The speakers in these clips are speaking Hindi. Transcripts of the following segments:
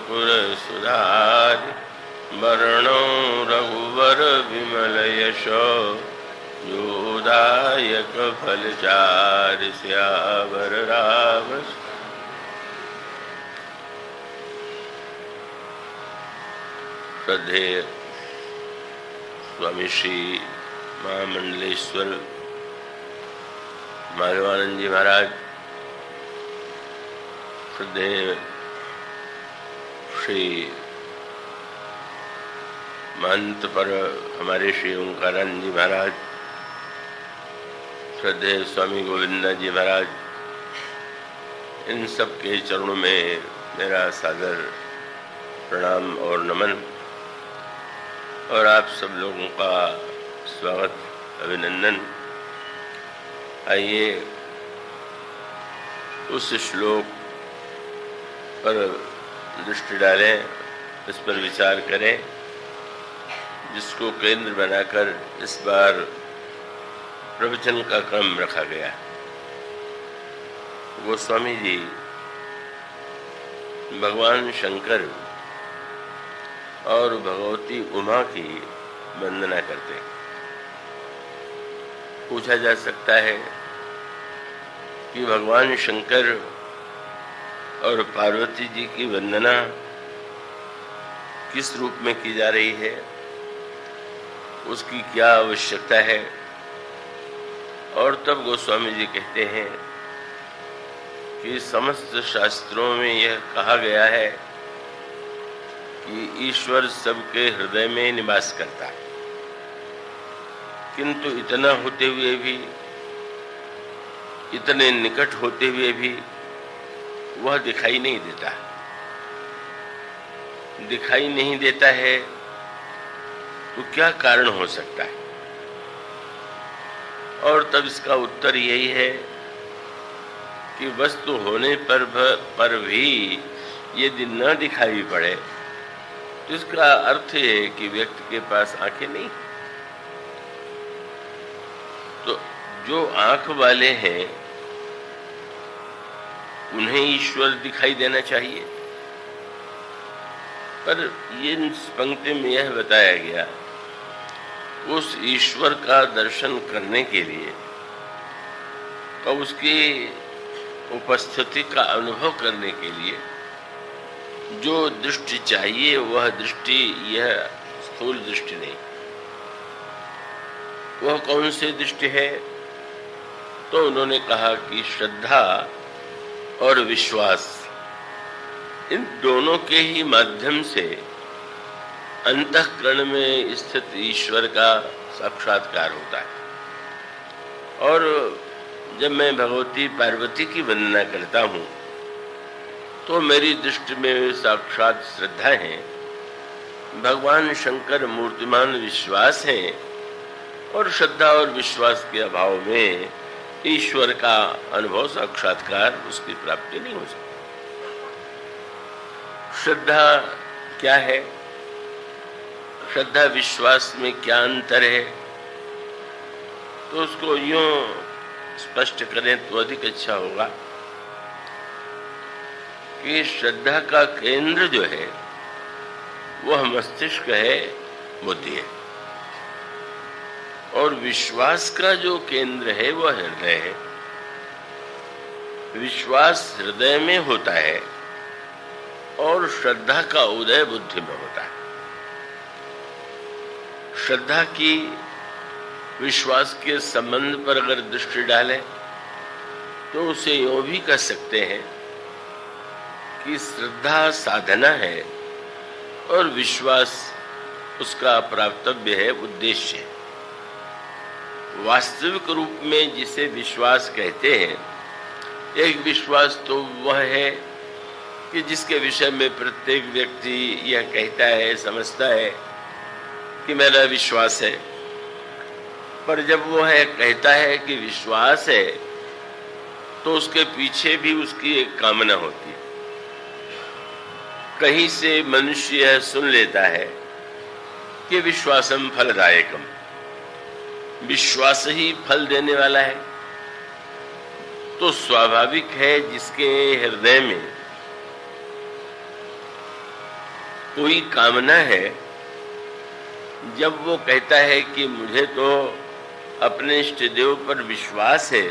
मुकुर सुधारि वरणो रघुवर विमल यशो योदायक फलचारि सियावर राम। श्रद्धेय स्वामी श्री महामंडलेश्वर माधवानंद जी महाराज, श्रद्धेय श्री महंत पर हमारे श्री ओंकारानंद जी महाराज, श्रद्धेय स्वामी गोविंद जी महाराज, इन सब के चरणों में मेरा सादर प्रणाम और नमन और आप सब लोगों का स्वागत अभिनंदन। आइए उस श्लोक पर दृष्टि डालें, इस पर विचार करें जिसको केंद्र बनाकर इस बार प्रवचन का क्रम रखा गया। गोस्वामी जी भगवान शंकर और भगवती उमा की वंदना करते हैं। पूछा जा सकता है कि भगवान शंकर और पार्वती जी की वंदना किस रूप में की जा रही है, उसकी क्या आवश्यकता है। और तब गोस्वामी जी कहते हैं कि समस्त शास्त्रों में यह कहा गया है कि ईश्वर सबके हृदय में निवास करता है, किंतु इतना होते हुए भी, इतने निकट होते हुए भी वह दिखाई नहीं देता। दिखाई नहीं देता है तो क्या कारण हो सकता है? और तब इसका उत्तर यही है कि वस्तु होने पर भी यदि न दिखाई पड़े तो इसका अर्थ है कि व्यक्ति के पास आंखें नहीं। तो जो आंख वाले हैं उन्हें ईश्वर दिखाई देना चाहिए, पर ये पंक्ति में यह बताया गया उस ईश्वर का दर्शन करने के लिए और उसकी उपस्थिति का अनुभव करने के लिए जो दृष्टि चाहिए वह दृष्टि, यह स्थूल दृष्टि नहीं। वह कौन सी दृष्टि है? तो उन्होंने कहा कि श्रद्धा और विश्वास, इन दोनों के ही माध्यम से अंतःकरण में स्थित ईश्वर का साक्षात्कार होता है। और जब मैं भगवती पार्वती की वंदना करता हूँ तो मेरी दृष्टि में साक्षात श्रद्धा है, भगवान शंकर मूर्तिमान विश्वास है, और श्रद्धा और विश्वास के अभाव में ईश्वर का अनुभव, साक्षात्कार, उसकी प्राप्ति नहीं हो सकती। श्रद्धा क्या है? श्रद्धा विश्वास में क्या अंतर है? तो उसको यूं स्पष्ट करें तो अधिक अच्छा होगा कि श्रद्धा का केंद्र जो है वह मस्तिष्क है, बुद्धि है, और विश्वास का जो केंद्र है वह हृदय है। विश्वास हृदय में होता है और श्रद्धा का उदय बुद्धि में होता है। श्रद्धा की विश्वास के संबंध पर अगर दृष्टि डालें तो उसे यूं भी कह सकते हैं कि श्रद्धा साधना है और विश्वास उसका प्राप्तव्य है, उद्देश्य है। वास्तविक रूप में जिसे विश्वास कहते हैं, एक विश्वास तो वह है कि जिसके विषय में प्रत्येक व्यक्ति यह कहता है, समझता है कि मेरा विश्वास है। पर जब वह कहता है कि विश्वास है तो उसके पीछे भी उसकी एक कामना होती है। कहीं से मनुष्य यह सुन लेता है कि विश्वासम फलदायकम, विश्वास ही फल देने वाला है। तो स्वाभाविक है जिसके हृदय में कोई कामना है, जब वो कहता है कि मुझे तो अपने इष्ट देव पर विश्वास है,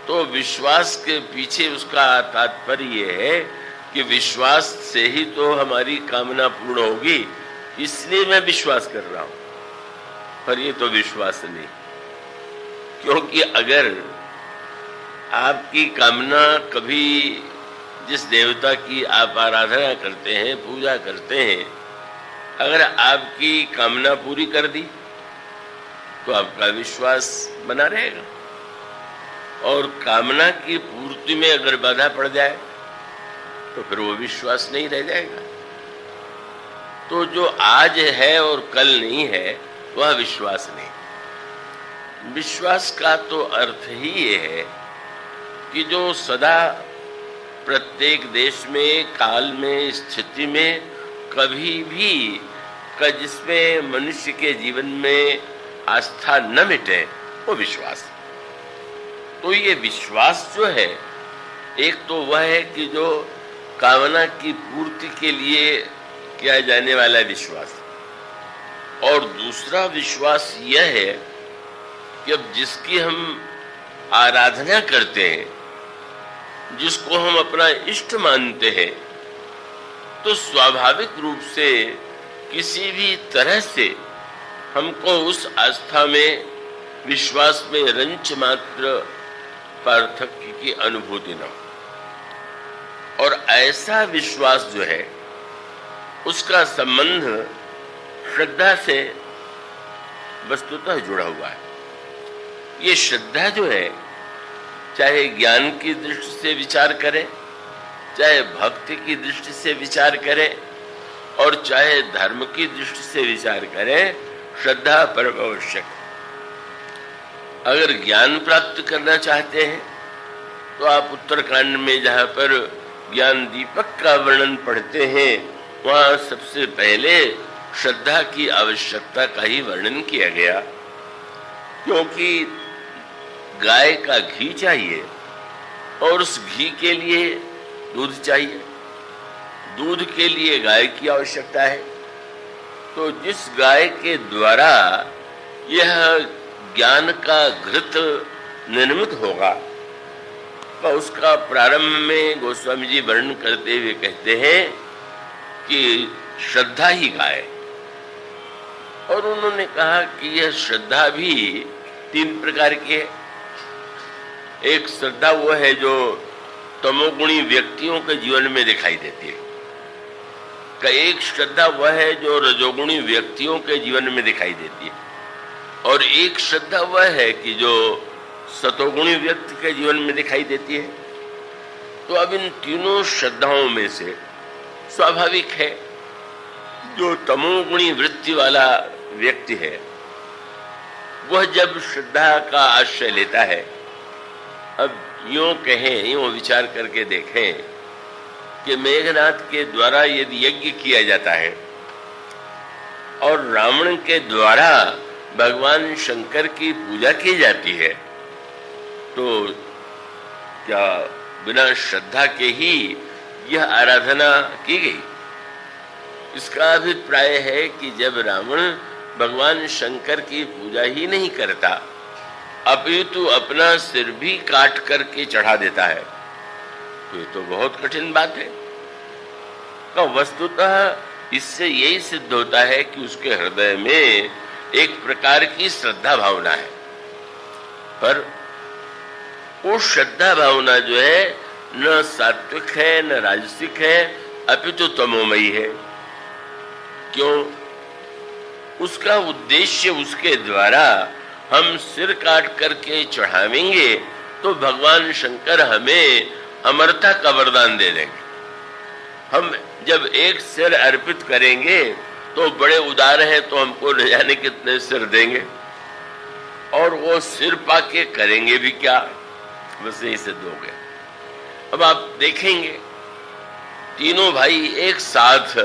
तो विश्वास के पीछे उसका तात्पर्य ये है कि विश्वास से ही तो हमारी कामना पूर्ण होगी, इसलिए मैं विश्वास कर रहा हूं। पर ये तो विश्वास नहीं, क्योंकि अगर आपकी कामना कभी जिस देवता की आप आराधना करते हैं, पूजा करते हैं, अगर आपकी कामना पूरी कर दी तो आपका विश्वास बना रहेगा, और कामना की पूर्ति में अगर बाधा पड़ जाए तो फिर वो विश्वास नहीं रह जाएगा। तो जो आज है और कल नहीं है वह विश्वास नहीं। विश्वास का तो अर्थ ही ये है कि जो सदा प्रत्येक देश में, काल में, स्थिति में कभी भी जिसमें मनुष्य के जीवन में आस्था न मिटे, वो विश्वास। तो ये विश्वास जो है, एक तो वह है कि जो कामना की पूर्ति के लिए किया जाने वाला विश्वास, और दूसरा विश्वास यह है कि अब जिसकी हम आराधना करते हैं, जिसको हम अपना इष्ट मानते हैं, तो स्वाभाविक रूप से किसी भी तरह से हमको उस आस्था में, विश्वास में रंच मात्र पार्थक्य की अनुभूति न हो। और ऐसा विश्वास जो है, उसका संबंध श्रद्धा से वस्तुतः जुड़ा हुआ है। ये श्रद्धा जो है, चाहे ज्ञान की दृष्टि से विचार करें, चाहे भक्ति की दृष्टि से विचार करें, और चाहे धर्म की दृष्टि से विचार करें, श्रद्धा परम आवश्यक है। अगर ज्ञान प्राप्त करना चाहते हैं तो आप उत्तरकांड में जहाँ पर ज्ञान दीपक का वर्णन पढ़ते हैं, वहाँ सबसे पहले श्रद्धा की आवश्यकता का ही वर्णन किया गया, क्योंकि गाय का घी चाहिए और उस घी के लिए दूध चाहिए, दूध के लिए गाय की आवश्यकता है। तो जिस गाय के द्वारा यह ज्ञान का घृत निर्मित होगा, तो उसका प्रारंभ में गोस्वामी जी वर्णन करते हुए कहते हैं कि श्रद्धा ही गाय। और उन्होंने कहा कि यह श्रद्धा भी 3 प्रकार की है। एक श्रद्धा वो है जो तमोगुणी व्यक्तियों के जीवन में दिखाई देती है, एक श्रद्धा वह है जो रजोगुणी व्यक्तियों के जीवन में दिखाई देती है, और एक श्रद्धा वह है कि जो सतोगुणी व्यक्ति के जीवन में दिखाई देती है। तो अब इन तीनों श्रद्धाओं में से स्वाभाविक है जो तमोगुणी वृत्ति वाला व्यक्ति है, वह जब श्रद्धा का आश्रय लेता है, अब यूं कहें, यूं विचार करके देखें कि मेघनाथ के द्वारा यदि यज्ञ किया जाता है और रावण के द्वारा भगवान शंकर की पूजा की जाती है, तो क्या बिना श्रद्धा के ही यह आराधना की गई? इसका अभिप्राय है कि जब रावण भगवान शंकर की पूजा ही नहीं करता, अपितु अपना सिर भी काट करके चढ़ा देता है, तो ये तो बहुत कठिन बात है। तो वस्तुतः इससे यही सिद्ध होता है कि उसके हृदय में एक प्रकार की श्रद्धा भावना है, पर वो श्रद्धा भावना जो है न सात्विक है न राजसिक है, अपितु तमोमयी है। क्यों? उसका उद्देश्य उसके द्वारा हम सिर काट करके चढ़ावेंगे तो भगवान शंकर हमें अमरता का वरदान दे देंगे। हम जब एक सिर अर्पित करेंगे तो बड़े उदार हैं, तो हमको न जाने कितने सिर देंगे, और वो सिर पाके करेंगे भी क्या, बस यही सिद्ध हो गया। अब आप देखेंगे तीनों भाई एक साथ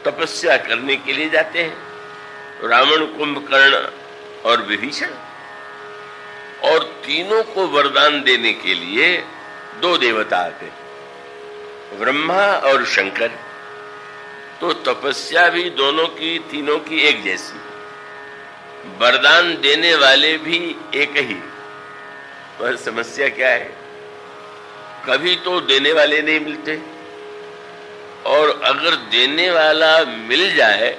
तपस्या करने के लिए जाते हैं, रावण, कुंभकर्ण और विभीषण, और तीनों को वरदान देने के लिए 2 देवता आते हैं, ब्रह्मा और शंकर। तो तपस्या भी दोनों की, तीनों की एक जैसी, वरदान देने वाले भी एक ही। पर समस्या क्या है, कभी तो देने वाले नहीं मिलते, और अगर देने वाला मिल जाए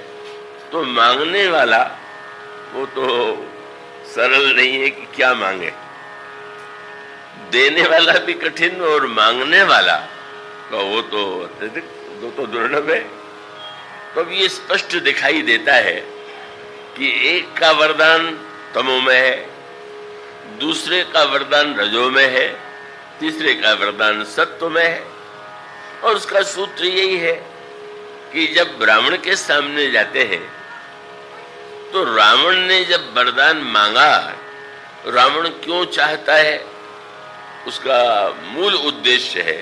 तो मांगने वाला वो तो सरल नहीं है कि क्या मांगे। देने वाला भी कठिन और मांगने वाला का वो तो अत्यधिक, वो तो दुर्लभ है। तो अब ये स्पष्ट दिखाई देता है कि एक का वरदान तमोमय है, दूसरे का वरदान रजोमय है, तीसरे का वरदान सत्वमय है। और उसका सूत्र यही है कि जब ब्राह्मण के सामने जाते हैं तो रावण ने जब वरदान मांगा, रावण क्यों चाहता है, उसका मूल उद्देश्य है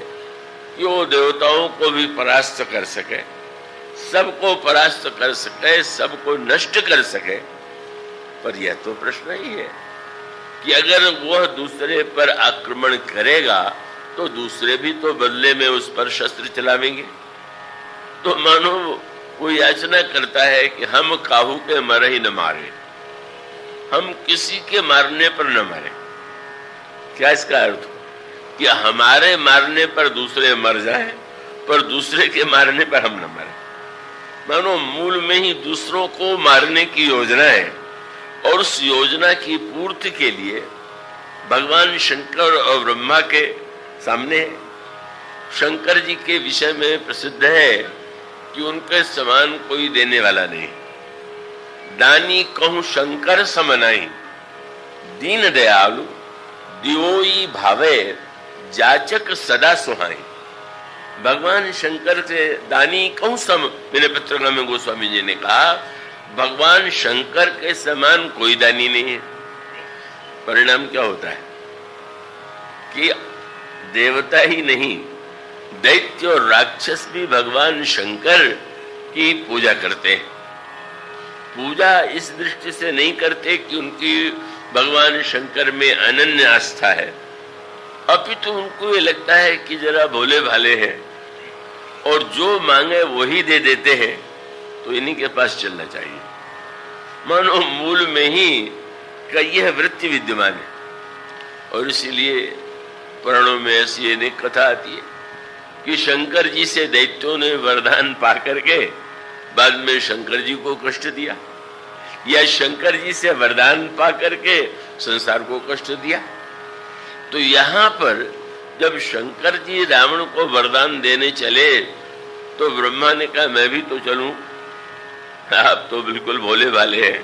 कि वो देवताओं को भी परास्त कर सके, सबको परास्त कर सके, सबको नष्ट कर सके। पर यह तो प्रश्न ही है कि अगर वह दूसरे पर आक्रमण करेगा तो दूसरे भी तो बदले में उस पर शस्त्र चलावेंगे। तो मानो वो याचना करता है कि हम काहू के मर ही न मारे, हम किसी के मारने पर न मारे। क्या इसका अर्थ हो कि हमारे मारने पर दूसरे मर जाए, पर दूसरे के मारने पर हम न मरे। मानो मूल में ही दूसरों को मारने की योजना है, और उस योजना की पूर्ति के लिए भगवान शंकर और ब्रह्मा के सामने, शंकर जी के विषय में प्रसिद्ध है कि उनके समान कोई देने वाला नहीं। दानी कहूं शंकर समनाई, दीन दयालु दिवोई भावे, जाचक सदा सुहाई। भगवान शंकर से दानी कहूं सम, मेरे पत्रकार में गोस्वामी जी ने कहा भगवान शंकर के समान कोई दानी नहीं है। परिणाम क्या होता है कि देवता ही नहीं, दैत्य और राक्षस भी भगवान शंकर की पूजा करते हैं। पूजा इस दृष्टि से नहीं करते कि उनकी भगवान शंकर में अनन्य आस्था है, अपितु उनको ये लगता है कि जरा भोले भाले हैं और जो मांगे वही दे देते हैं, तो इन्हीं के पास चलना चाहिए। मानो मूल में ही का यह वृत्ति विद्यमान है। और इसीलिए पुराणों में ऐसी अनेक कथा आती है कि शंकर जी से दैत्यों ने वरदान पा करके बाद में शंकर जी को कष्ट दिया, या शंकर जी से वरदान पा करके संसार को कष्ट दिया। तो यहाँ पर जब शंकर जी रावण को वरदान देने चले तो ब्रह्मा ने कहा मैं भी तो चलूं, आप तो बिल्कुल भोले भाले हैं।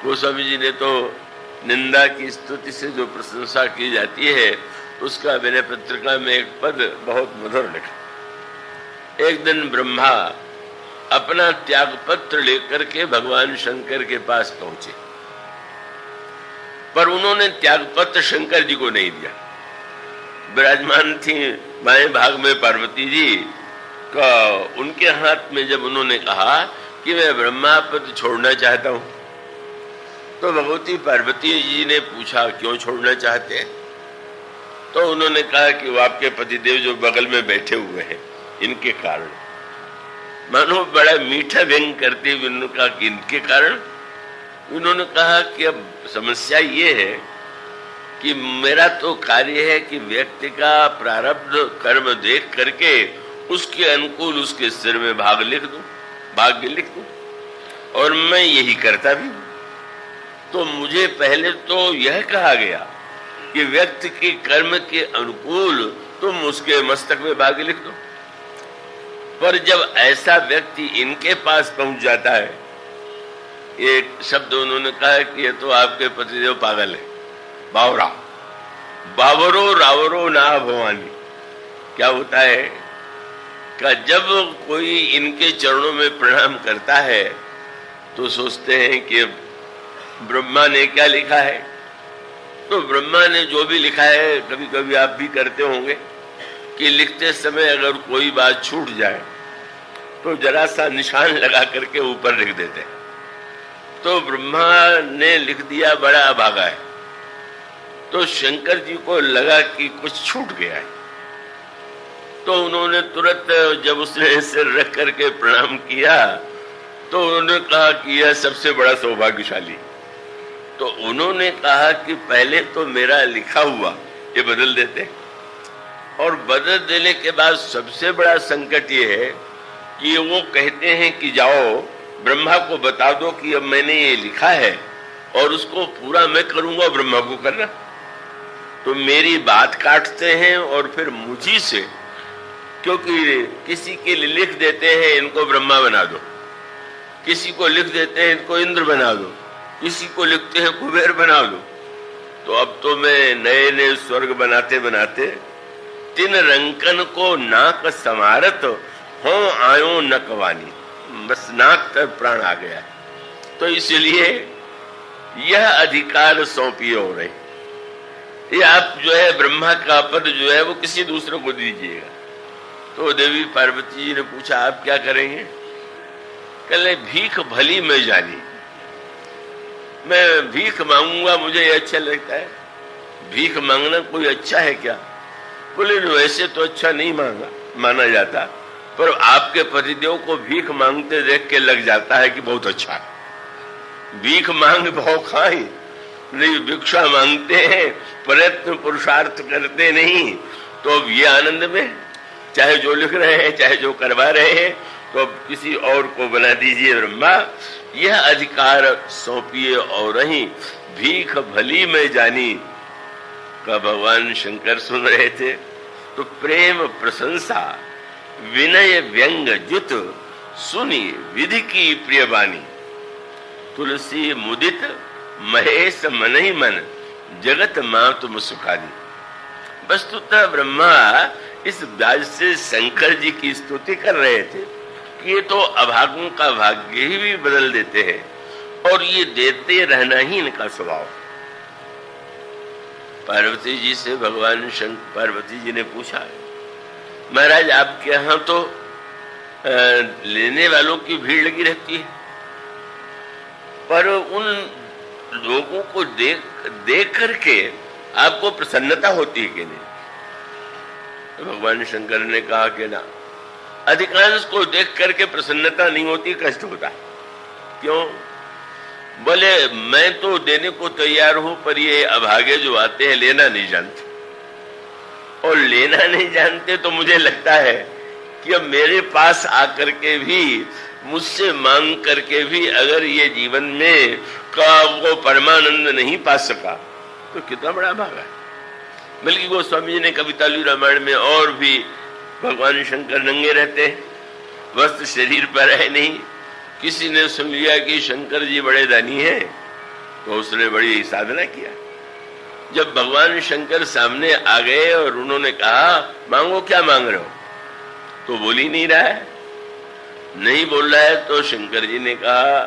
गोस्वामी जी ने तो निंदा की स्तुति से जो प्रशंसा की जाती है उसका मैंने पत्रिका में एक पद बहुत मधुर लिखा। एक दिन ब्रह्मा अपना त्याग पत्र लेकर के भगवान शंकर के पास पहुंचे, पर उन्होंने त्याग पत्र शंकर जी को नहीं दिया। विराजमान थी बाएं भाग में पार्वती जी का, उनके हाथ में जब उन्होंने कहा कि मैं ब्रह्मा पद छोड़ना चाहता हूं, तो भगवती पार्वती जी ने पूछा क्यों छोड़ना चाहते हैं? तो उन्होंने कहा कि वो आपके पतिदेव जो बगल में बैठे हुए हैं इनके कारण। मानो बड़ा मीठा व्यंग करते हुए उन्होंने कहा कि इनके कारण। उन्होंने कहा कि अब समस्या ये है कि मेरा तो कार्य है कि व्यक्ति का प्रारब्ध कर्म देख करके उसके अनुकूल उसके सिर में भाग्य लिख दूं, और मैं यही करता भी हूं। तो मुझे पहले तो यह कहा गया कि व्यक्ति के कर्म के अनुकूल तुम उसके मस्तक में भाग्य लिख दो, पर जब ऐसा व्यक्ति इनके पास पहुंच जाता है, एक शब्द उन्होंने कहा कि ये तो आपके पतिदेव पागल है, बावरा, बावरो रावरो ना भवानी। क्या होता है कि जब कोई इनके चरणों में प्रणाम करता है तो सोचते हैं कि ब्रह्मा ने क्या लिखा है। तो ब्रह्मा ने जो भी लिखा है, कभी कभी आप भी करते होंगे कि लिखते समय अगर कोई बात छूट जाए तो जरा सा निशान लगा करके ऊपर लिख देते हैं। तो ब्रह्मा ने लिख दिया बड़ा अभागा है, तो शंकर जी को लगा कि कुछ छूट गया है। तो उन्होंने तुरंत जब उसने सिर रख करके प्रणाम किया तो उन्होंने कहा कि यह सबसे बड़ा सौभाग्यशाली। तो उन्होंने कहा कि पहले तो मेरा लिखा हुआ ये बदल देते, और बदल देने के बाद सबसे बड़ा संकट ये है कि वो कहते हैं कि जाओ ब्रह्मा को बता दो कि अब मैंने ये लिखा है और उसको पूरा मैं करूंगा, ब्रह्मा को करना। तो मेरी बात काटते हैं और फिर मुझी से, क्योंकि किसी के लिए लिख देते हैं इनको ब्रह्मा बना दो, किसी को लिख देते हैं इनको इंद्र बना दो, किसी को लिखते हैं कुबेर बना दो। तो अब तो मैं नए नए स्वर्ग बनाते बनाते तीन रंकन को नाक समारत हो आयो नकवानी, बस नाक तक प्राण आ गया। तो इसलिए यह अधिकार सौंपी हो रहे, ये आप जो है ब्रह्मा का पद जो है वो किसी दूसरे को दीजिएगा। तो देवी पार्वती जी ने पूछा आप क्या करेंगे? कहले भीख भली मैं जानी, मैं भीख मांगूंगा, मुझे ये अच्छा लगता है। भीख मांगना कोई अच्छा है क्या? बोले वैसे तो अच्छा नहीं माना जाता, पर आपके पतिदेव को भीख मांगते देख के लग जाता है कि बहुत अच्छा है। भीख मांग भाव खाए नहीं, भिक्षा मांगते हैं, प्रयत्न पुरुषार्थ करते नहीं। तो अब ये आनंद में चाहे जो लिख रहे हैं चाहे जो करवा रहे हैं, तो अब किसी और को बना दीजिए ब्रह्मा, यह अधिकार सौंपिए और ही भीख भली में जानी। का भगवान शंकर सुन रहे थे तो प्रेम प्रशंसा विनय व्यंग जुत सुनी विधि की प्रिय बानी। तुलसी मुदित महेश मन ही मन जगत मातुम सुखानी। वस्तुतः ब्रह्मा इस व्याज से शंकर जी की स्तुति कर रहे थे कि ये तो अभागों का भाग्य ही भी बदल देते हैं और ये देते रहना ही इनका स्वभाव। पार्वती जी से भगवान पार्वती जी ने पूछा, महाराज आपके यहाँ तो लेने वालों की भीड़ लगी रहती है, पर उन लोगों को देख करके आपको प्रसन्नता होती है कि नहीं? तो भगवान शंकर ने कहा कि ना, अधिकांश को देख करके प्रसन्नता नहीं होती, कष्ट होता। क्यों? बोले मैं तो देने को तैयार हूं, पर ये अभागे जो आते हैं लेना नहीं जानते, और लेना नहीं जानते तो मुझे लगता है कि अब मेरे पास आकर के भी, मुझसे मांग करके भी अगर ये जीवन में का वो परमानंद नहीं पा सका तो कितना बड़ा भागा है। बल्कि गोस्वामी जी ने कवितालु रामायण में और भी भगवान शंकर नंगे रहते हैं, वस्त्र शरीर पर है नहीं। किसी ने सुन लिया कि शंकर जी बड़े दानी हैं तो उसने बड़ी साधना किया। जब भगवान शंकर सामने आ गए और उन्होंने कहा मांगो, क्या मांग रहे हो? तो बोल ही नहीं रहा है, नहीं बोल रहा है। तो शंकर जी ने कहा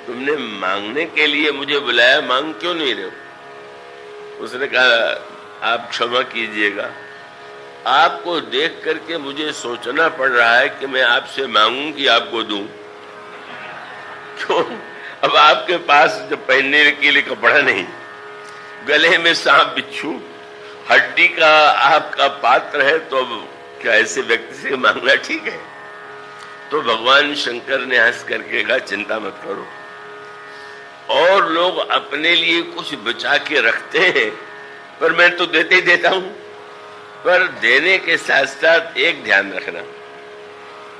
तुमने मांगने के लिए मुझे बुलाया, मांग क्यों नहीं रहे हो? उसने कहा आप क्षमा कीजिएगा, आपको देख करके मुझे सोचना पड़ रहा है कि मैं आपसे मांगूं कि आपको दूं। क्यों? अब आपके पास जब पहनने के लिए कपड़ा नहीं, गले में सांप बिच्छू हड्डी का आपका पात्र है, तो अब क्या ऐसे व्यक्ति से मांगना ठीक है? तो भगवान शंकर ने हंस करके कहा चिंता मत करो, और लोग अपने लिए कुछ बचा के रखते हैं, पर मैं तो देते ही देता हूं। पर देने के साथ साथ एक ध्यान रखना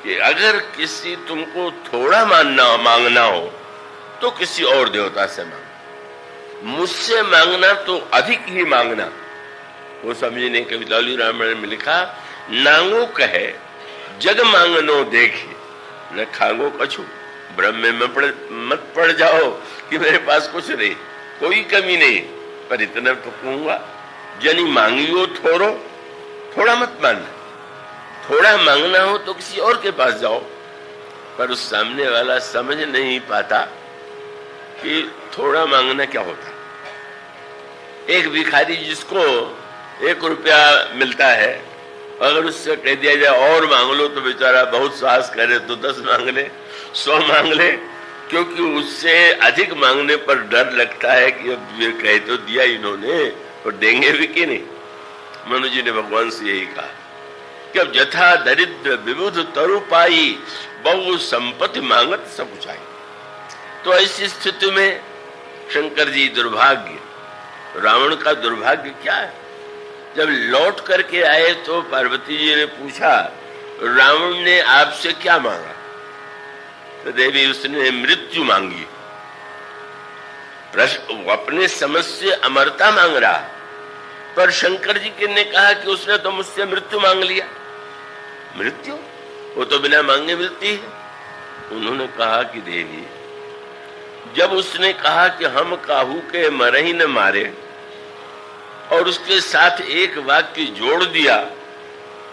कि अगर किसी तुमको थोड़ा मांगना हो तो किसी और देवता से मांग, मुझसे मांगना तो अधिक ही मांगना। वो समझी ने कवितालु रामायण में लिखा, नांगो कहे जग मांगनो देखे न खांगो कछु। ब्रह्म में मत पड़ जाओ कि मेरे पास कुछ नहीं, कोई कमी नहीं, पर इतना तो कहूंगा जनी मांगियो थोड़ा मत मानना। थोड़ा मांगना हो तो किसी और के पास जाओ, पर उस सामने वाला समझ नहीं पाता कि थोड़ा मांगना क्या होता। एक भिखारी जिसको 1 रुपया मिलता है, अगर उससे कह दिया जाए और मांग लो तो बेचारा बहुत साहस करे तो 10 मांग ले, 100 मांग ले, क्योंकि उससे अधिक मांगने पर डर लगता है कि अब ये कह तो दिया इन्होंने, और देंगे भी कि नहीं। मनु जी ने भगवान से यही कहा कि अब जथा दरिद्र विबुध तरु पाई बहु संपत्ति मांगत सब कुछ आई। तो ऐसी स्थिति में शंकर जी दुर्भाग्य, रावण का दुर्भाग्य क्या है? जब लौट करके आए तो पार्वती जी ने पूछा, रावण ने आपसे क्या मांगा? तो देवी उसने मृत्यु मांगी। वो अपने समझ से अमरता मांग रहा, पर शंकर जी ने कहा कि उसने तो मुझसे मृत्यु मांग लिया। मृत्यु वो तो बिना मांगे मिलती है। उन्होंने कहा कि देवी, जब उसने कहा कि हम काहू के मरे ही न मारे, और उसके साथ एक वाक्य जोड़ दिया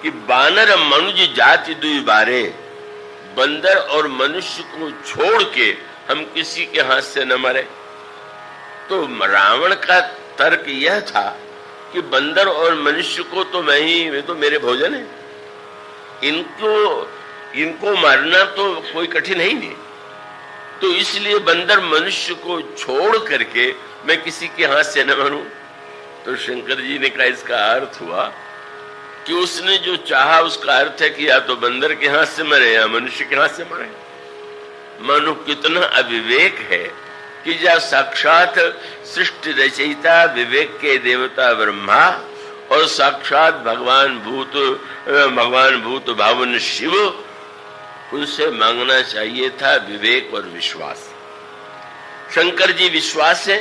कि बानर मनुज जाति दुई बारे, बंदर और मनुष्य को छोड़ के हम किसी के हाथ से न मरे, तो रावण का तर्क यह था कि बंदर और मनुष्य को तो वे तो मेरे भोजन है, इनको मारना तो कोई कठिन है ही नहीं, तो इसलिए बंदर मनुष्य को छोड़ करके मैं किसी के हाथ से न मरूं। तो शंकर जी ने कहा इसका अर्थ हुआ कि उसने जो चाहा उसका अर्थ है कि या तो बंदर के हाथ से मरे या मनुष्य के हाथ से मरे। मानो कितना अविवेक है कि जब साक्षात सृष्टि रचयिता विवेक के देवता ब्रह्मा और साक्षात भगवान भूत भावन शिव, उनसे मांगना चाहिए था विवेक और विश्वास। शंकर जी विश्वास है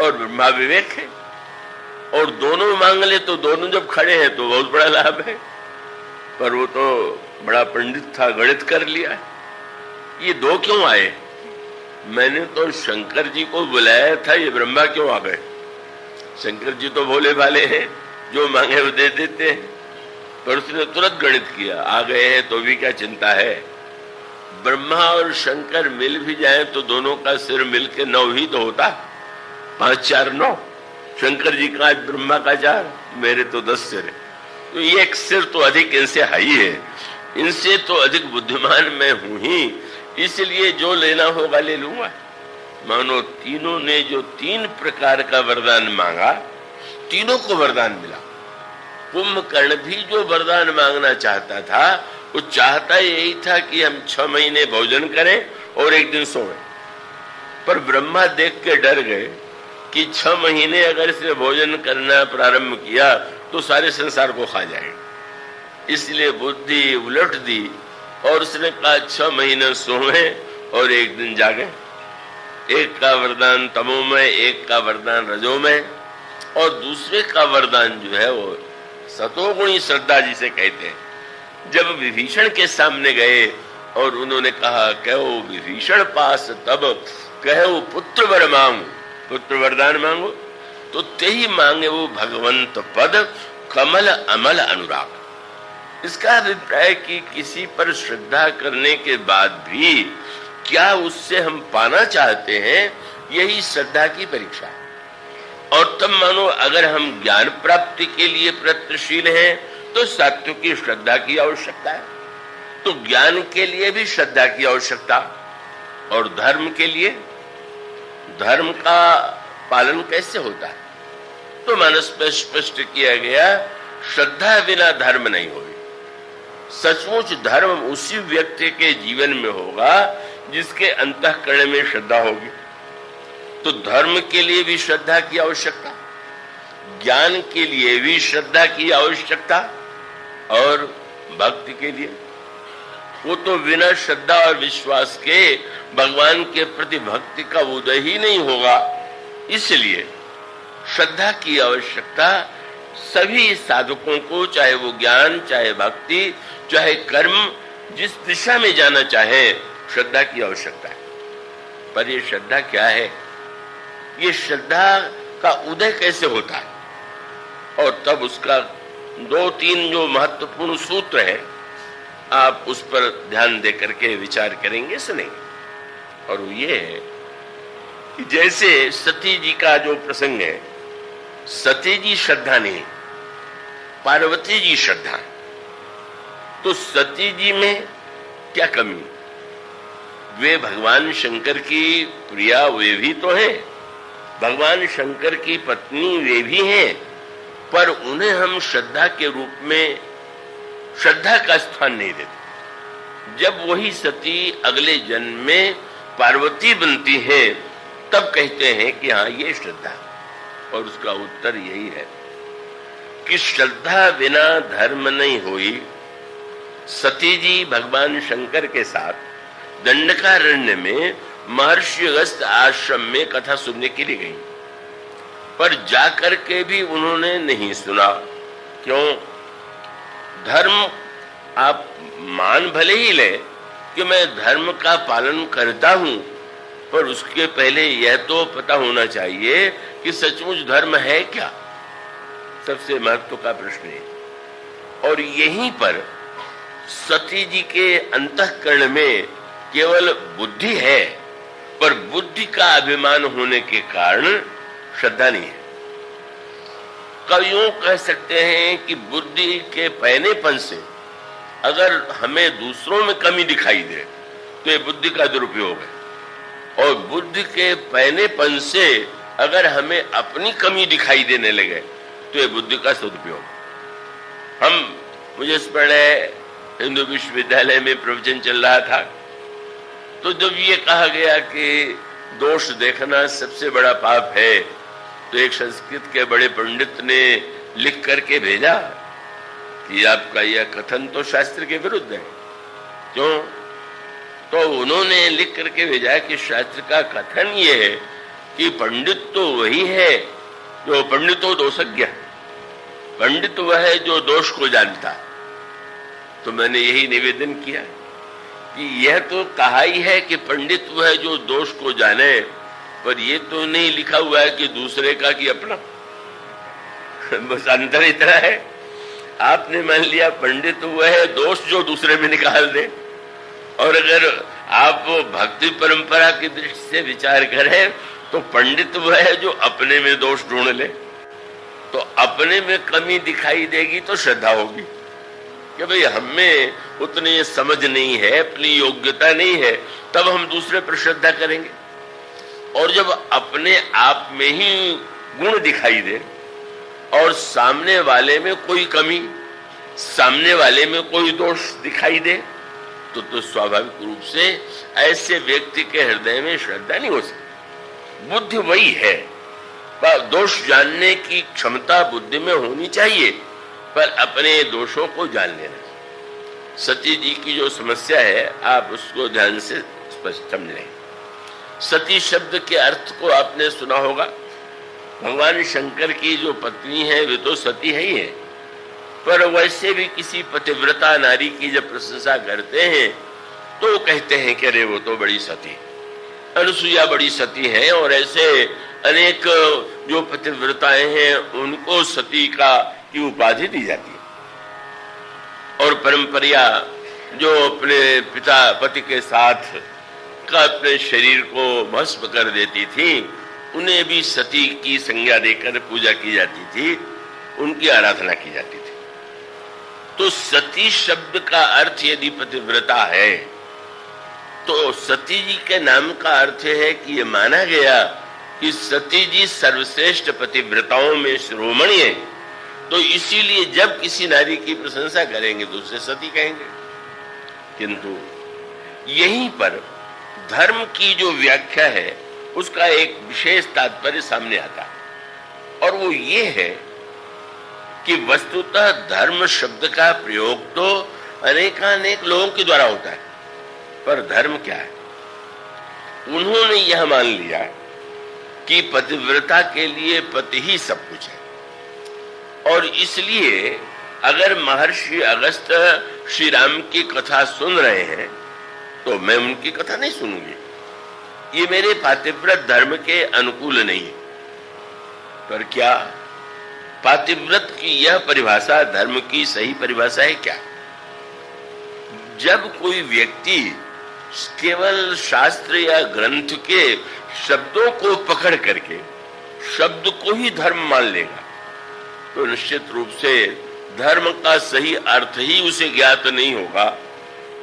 और ब्रह्मा विवेक है, और दोनों मांग ले तो दोनों जब खड़े हैं तो बहुत बड़ा लाभ है। पर वो तो बड़ा पंडित था, गणित कर लिया। ये दो क्यों आए? मैंने तो शंकर जी को बुलाया था, ये ब्रह्मा क्यों आ गए? शंकर जी तो भोले भाले हैं, जो मांगे वो दे देते हैं। पर उसने तुरंत गणित किया, आ गए हैं तो भी क्या चिंता है। ब्रह्मा और शंकर मिल भी जाए तो दोनों का सिर मिलके 9 ही तो होता, 5 4 9। शंकर जी का 8, ब्रह्मा का 4, मेरे तो 10 सिर है, तो ये एक सिर तो अधिक इनसे हाई है, इनसे तो अधिक बुद्धिमान मैं हूं ही, इसलिए जो लेना होगा ले लूंगा। मानो तीनों ने जो 3 प्रकार का वरदान मांगा, तीनों को वरदान मिला। कुंभकर्ण भी जो वरदान मांगना चाहता था, वो चाहता यही था कि हम 6 महीने भोजन करें और 1 दिन सोएं। पर ब्रह्मा देख के डर गए कि 6 महीने अगर इसने भोजन करना प्रारंभ किया तो सारे संसार को खा जाएंगे। इसलिए बुद्धि उलट दी और उसने कहा 6 महीने सोएं और 1 दिन जागे। एक का वरदान तमोमय, एक का वरदान रजोमय, और दूसरे का वरदान जो है वो सतोगुणी श्रद्धा जिसे कहते हैं। जब विभीषण के सामने गए और उन्होंने कहा, कहो विभीषण पास तब कहो पुत्र वर मांगो, पुत्र वरदान मांगो, तो ते ही मांगे वो भगवंत पद कमल अमल अनुराग। इसका अभिप्राय कि किसी पर श्रद्धा करने के बाद भी क्या उससे हम पाना चाहते हैं, यही श्रद्धा की परीक्षा है। और तब मानो अगर हम ज्ञान प्राप्ति के लिए प्रयत्नशील हैं तो सात्विकी श्रद्धा की आवश्यकता है, तो ज्ञान के लिए भी श्रद्धा की आवश्यकता। और धर्म के लिए, धर्म का पालन कैसे होता है? तो मानस पर स्पष्ट किया गया, श्रद्धा बिना धर्म नहीं होगी। सचमुच धर्म उसी व्यक्ति के जीवन में होगा जिसके अंतःकरण में श्रद्धा होगी। तो धर्म के लिए भी श्रद्धा की आवश्यकता, ज्ञान के लिए भी श्रद्धा की आवश्यकता, और भक्ति के लिए वो तो बिना श्रद्धा और विश्वास के भगवान के प्रति भक्ति का उदय ही नहीं होगा। इसलिए श्रद्धा की आवश्यकता सभी साधकों को, चाहे वो ज्ञान, चाहे भक्ति, चाहे कर्म, जिस दिशा में जाना चाहे, श्रद्धा की आवश्यकता है। पर ये श्रद्धा क्या है? ये श्रद्धा का उदय कैसे होता है? और तब उसका 2-3 जो महत्वपूर्ण सूत्र है, आप उस पर ध्यान दे करके विचार करेंगे, सुनेंगे। और वो ये है कि जैसे सती जी का जो प्रसंग है, सती जी श्रद्धा नहीं, पार्वती जी श्रद्धा। तो सती जी में क्या कमी? वे भगवान शंकर की प्रिया वे भी तो हैं, भगवान शंकर की पत्नी वे भी हैं, पर उन्हें हम श्रद्धा के रूप में श्रद्धा का स्थान नहीं देते। जब वही सती अगले जन्म में पार्वती बनती है तब कहते हैं कि हाँ ये श्रद्धा। और उसका उत्तर यही है कि श्रद्धा बिना धर्म नहीं हुई। सती जी भगवान शंकर के साथ दंडकारण्य में महर्षि अगस्त आश्रम में कथा सुनने के लिए गई, पर जाकर के भी उन्होंने नहीं सुना। क्यों? धर्म आप मान भले ही ले कि मैं धर्म का पालन करता हूं, पर उसके पहले यह तो पता होना चाहिए कि सचमुच धर्म है क्या। सबसे महत्व का प्रश्न है। और यहीं पर सती जी के अंतःकरण में केवल बुद्धि है, पर बुद्धि का अभिमान होने के कारण श्रद्धा नहीं है। कवियों कह सकते हैं कि बुद्धि के पहनेपन से अगर हमें दूसरों में कमी दिखाई दे तो ये बुद्धि का दुरुपयोग है, और बुद्धि के पहनेपन से अगर हमें अपनी कमी दिखाई देने लगे तो ये बुद्धि का सदुपयोग। मुझे स्मरण है हिंदू विश्वविद्यालय में प्रवचन चल रहा था, तो जब ये कहा गया कि दोष देखना सबसे बड़ा पाप है, तो एक संस्कृत के बड़े पंडित ने लिख करके भेजा कि आपका यह कथन तो शास्त्र के विरुद्ध है। क्यों? तो उन्होंने लिख करके भेजा कि शास्त्र का कथन ये है कि पंडित तो वही है जो पंडितो दोषज्ञ, पंडित वह है जो दोष को जानता। तो मैंने यही निवेदन किया कि यह तो कहा ही है कि पंडित वह है जो दोष को जाने, पर यह तो नहीं लिखा हुआ है कि दूसरे का कि अपना। बस अंतर इतना है, आपने मान लिया पंडित वह है दोष जो दूसरे में निकाल दे, और अगर आप भक्ति परंपरा की दृष्टि से विचार करें तो पंडित वह है जो अपने में दोष ढूंढ ले। तो अपने में कमी दिखाई देगी तो श्रद्धा होगी कि भाई हमें उतनी समझ नहीं है, अपनी योग्यता नहीं है, तब हम दूसरे पर श्रद्धा करेंगे। और जब अपने आप में ही गुण दिखाई दे और सामने वाले में कोई कमी, सामने वाले में कोई दोष दिखाई दे, तो स्वाभाविक रूप से ऐसे व्यक्ति के हृदय में श्रद्धा नहीं हो सकती। बुद्धि वही है, पर दोष जानने की क्षमता बुद्धि में होनी चाहिए, पर अपने दोषों को जान लेना। सती जी की जो समस्या है आप उसको ध्यान से स्पष्ट समझ लें। सती शब्द के अर्थ को आपने सुना होगा। भगवान शंकर की जो पत्नी है वे तो सती है ही है, पर वैसे भी किसी पतिव्रता नारी की जब प्रशंसा करते हैं तो कहते हैं कि अरे वो तो बड़ी सती, अनुसुईया बड़ी सती है, और ऐसे अनेक जो पतिव्रताएं हैं उनको सती की उपाधि दी जाती है। और परंपरा जो अपने पिता पति के साथ का अपने शरीर को भस्म कर देती थी, उन्हें भी सती की संज्ञा देकर पूजा की जाती थी, उनकी आराधना की जाती थी। तो सती शब्द का अर्थ यदि पतिव्रता है तो सती जी के नाम का अर्थ है कि ये माना गया कि सती जी सर्वश्रेष्ठ पतिव्रताओं में शिरोमणि है, तो इसीलिए जब किसी नारी की प्रशंसा करेंगे तो उसे सती कहेंगे। किंतु यहीं पर धर्म की जो व्याख्या है उसका एक विशेष तात्पर्य सामने आता है, और वो ये है कि वस्तुतः धर्म शब्द का प्रयोग तो अनेकानेक लोगों के द्वारा होता है, पर धर्म क्या है? उन्होंने यह मान लिया कि पतिव्रता के लिए पति ही सब कुछ है, और इसलिए अगर महर्षि अगस्त श्री राम की कथा सुन रहे हैं तो मैं उनकी कथा नहीं सुनूंगी, ये मेरे पातिव्रत धर्म के अनुकूल नहीं है। पर क्या पातिव्रत की यह परिभाषा धर्म की सही परिभाषा है क्या? जब कोई व्यक्ति केवल शास्त्र या ग्रंथ के शब्दों को पकड़ करके शब्द को ही धर्म मान लेगा तो निश्चित रूप से धर्म का सही अर्थ ही उसे ज्ञात नहीं होगा,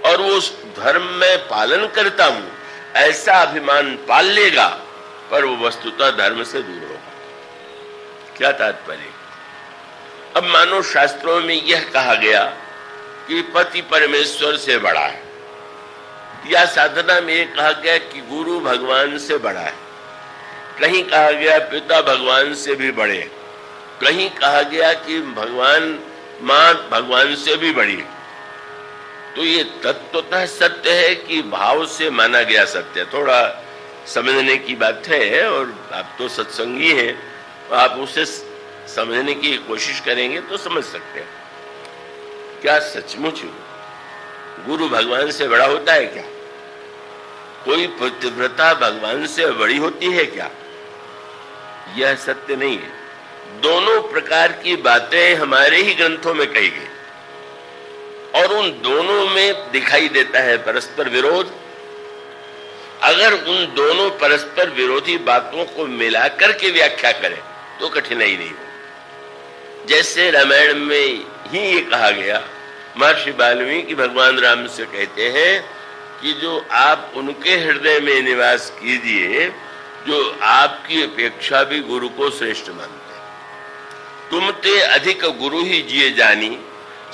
और वो उस धर्म में पालन करता हूं ऐसा अभिमान पाल लेगा, पर वो वस्तुतः धर्म से दूर होगा। क्या तात्पर्य? अब मानो शास्त्रों में यह कहा गया कि पति परमेश्वर से बड़ा है, या साधना में ये कहा गया कि गुरु भगवान से बड़ा है, कहीं कहा गया पिता भगवान से भी बड़े, कहीं कहा गया कि भगवान मां भगवान से भी बड़ी है। तो ये तत्वतः सत्य है कि भाव से माना गया सत्य? थोड़ा समझने की बात है, और आप तो सत्संगी हैं, तो आप उसे समझने की कोशिश करेंगे तो समझ सकते हैं। क्या सचमुच गुरु भगवान से बड़ा होता है क्या? कोई पतिव्रता भगवान से बड़ी होती है क्या? यह सत्य नहीं है। दोनों प्रकार की बातें हमारे ही ग्रंथों में कही गई, और उन दोनों में दिखाई देता है परस्पर विरोध। अगर उन दोनों परस्पर विरोधी बातों को मिलाकर के व्याख्या करें तो कठिनाई नहीं हो। जैसे रामायण में ही ये कहा गया, महर्षि वाल्मीकि भगवान राम से कहते हैं कि जो आप उनके हृदय में निवास कीजिए जो आपकी अपेक्षा भी गुरु को श्रेष्ठ मानते। तुम ते अधिक गुरु ही जिए जानी,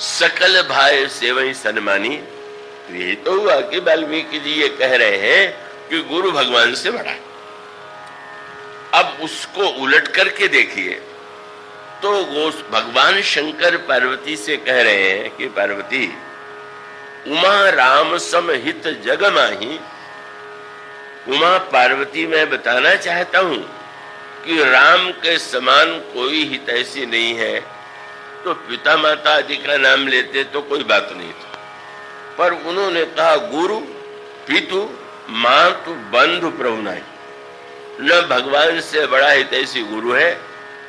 सकल भाई सेवई सन्मानी। तो यही तो हुआ कि वाल्मीकि जी ये कह रहे हैं कि गुरु भगवान से बड़ा है। अब उसको उलट करके देखिए तो वो भगवान शंकर पार्वती से कह रहे हैं कि पार्वती, उमा राम सम हित जग माही। उमा पार्वती, मैं बताना चाहता हूं कि राम के समान कोई हितैषी नहीं है। तो पिता माता आदि का नाम लेते तो कोई बात नहीं था, पर उन्होंने कहा गुरु पितु मातु बंधु प्रभु नहीं। न भगवान से बड़ा हितैषी गुरु है,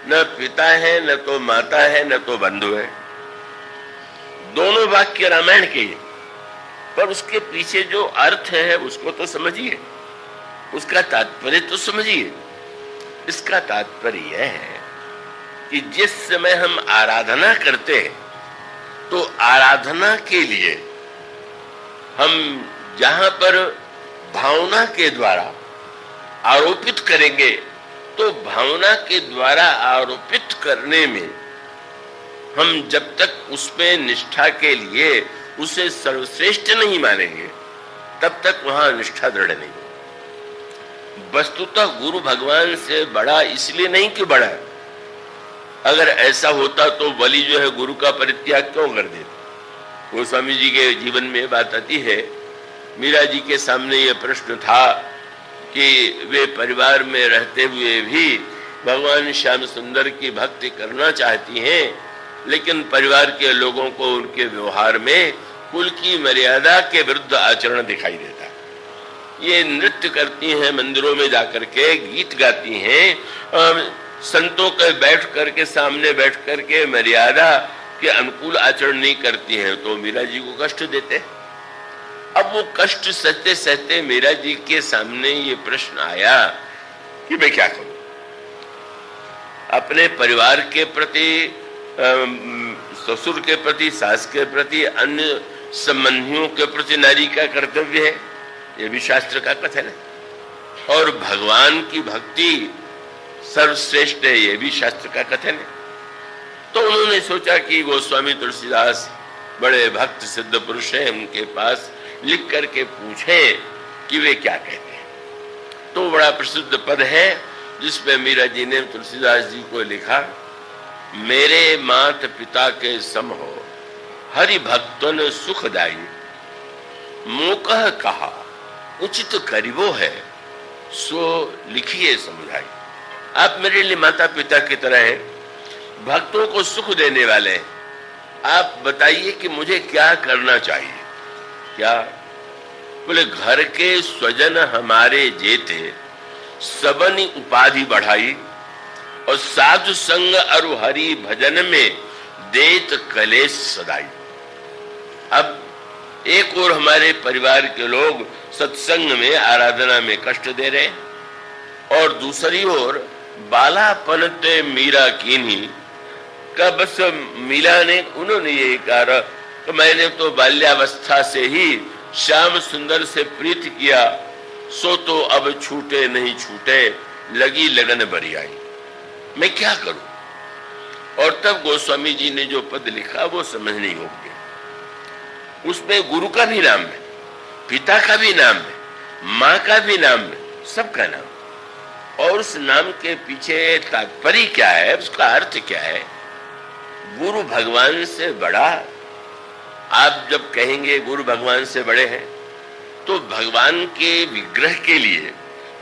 न पिता है, न तो माता है, न तो बंधु है। दोनों वाक्य रामायण के, पर उसके पीछे जो अर्थ है उसको तो समझिए, उसका तात्पर्य तो समझिए। इसका तात्पर्य यह है कि जिस समय हम आराधना करते हैं तो आराधना के लिए हम जहां पर भावना के द्वारा आरोपित करेंगे, तो भावना के द्वारा आरोपित करने में हम जब तक उसमें निष्ठा के लिए उसे सर्वश्रेष्ठ नहीं मानेंगे तब तक वहां निष्ठा दृढ़ नहीं। वस्तुतः गुरु भगवान से बड़ा इसलिए नहीं कि बड़ा है। अगर ऐसा होता तो बलि जो है गुरु का परित्याग क्यों कर देते? गोस्वामी जी के जीवन में बात आती है, मीरा जी के सामने यह प्रश्न था कि वे परिवार में रहते हुए भी भगवान श्याम सुंदर की भक्ति करना चाहती हैं, लेकिन परिवार के लोगों को उनके व्यवहार में कुल की मर्यादा के विरुद्ध आचरण दिखाई देता है। ये नृत्य करती हैं, मंदिरों में जाकर के गीत गाती हैं, संतों के बैठ करके सामने बैठ करके मर्यादा के अनुकूल आचरण नहीं करती हैं, तो मीरा जी को कष्ट देते हैं। अब वो कष्ट सहते सहते मीरा जी के सामने ये प्रश्न आया कि मैं क्या करूं। अपने परिवार के प्रति, ससुर के प्रति, सास के प्रति, अन्य संबंधियों के प्रति नारी का कर्तव्य है, ये भी शास्त्र का कथन है। और भगवान की भक्ति सर्वश्रेष्ठ है, ये भी शास्त्र का कथन है। तो उन्होंने सोचा कि गोस्वामी तुलसीदास बड़े भक्त सिद्ध पुरुष हैं, उनके पास लिख करके पूछें कि वे क्या कहते हैं। तो बड़ा प्रसिद्ध पद है जिसमें मीरा जी ने तुलसीदास जी को लिखा, मेरे मात पिता के सम हो हरि भक्तन सुखदाई, मोकह कहा उचित करिबो है, सो लिखिए समझाई। आप मेरे लिए माता पिता की तरह हैं, भक्तों को सुख देने वाले हैं। आप बताइए कि मुझे क्या करना चाहिए। क्या? बोले घर के स्वजन हमारे जेते, सबनी उपाधि बढ़ाई, और साधु संग अरु हरि भजन में देत कलेश सदाई। अब एक और हमारे परिवार के लोग सत्संग में, आराधना में कष्ट दे रहे हैं, और दूसरी ओर बालापन ते मीरा कीन्ही का, बस मीरा ने, उन्होंने ये कहा तो मैंने तो बाल्यावस्था से ही श्याम सुंदर से प्रीति किया, सो तो अब छूटे नहीं छूटे, लगी लगन बरी आई, मैं क्या करूं। और तब गोस्वामी जी ने जो पद लिखा वो समझने योग्य। उसमें गुरु का भी नाम है, पिता का भी नाम है, माँ का भी नाम है, सबका नाम। और उस नाम के पीछे तात्पर्य क्या है, उसका अर्थ क्या है? गुरु भगवान से बड़ा, आप जब कहेंगे गुरु भगवान से बड़े हैं, तो भगवान के विग्रह के लिए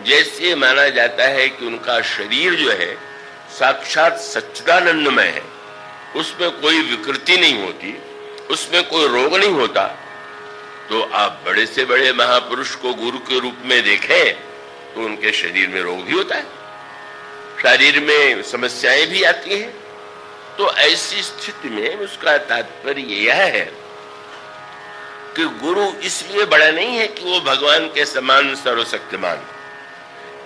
जैसे माना जाता है कि उनका शरीर जो है साक्षात सच्चिदानंदमय है, उसमें कोई विकृति नहीं होती, उसमें कोई रोग नहीं होता, तो आप बड़े से बड़े महापुरुष को गुरु के रूप में देखें तो उनके शरीर में रोग भी होता है, शरीर में समस्याएं भी आती हैं। तो ऐसी स्थिति में उसका तात्पर्य यह है कि गुरु इसलिए बड़ा नहीं है कि वो भगवान के समान सर्वशक्तिमान,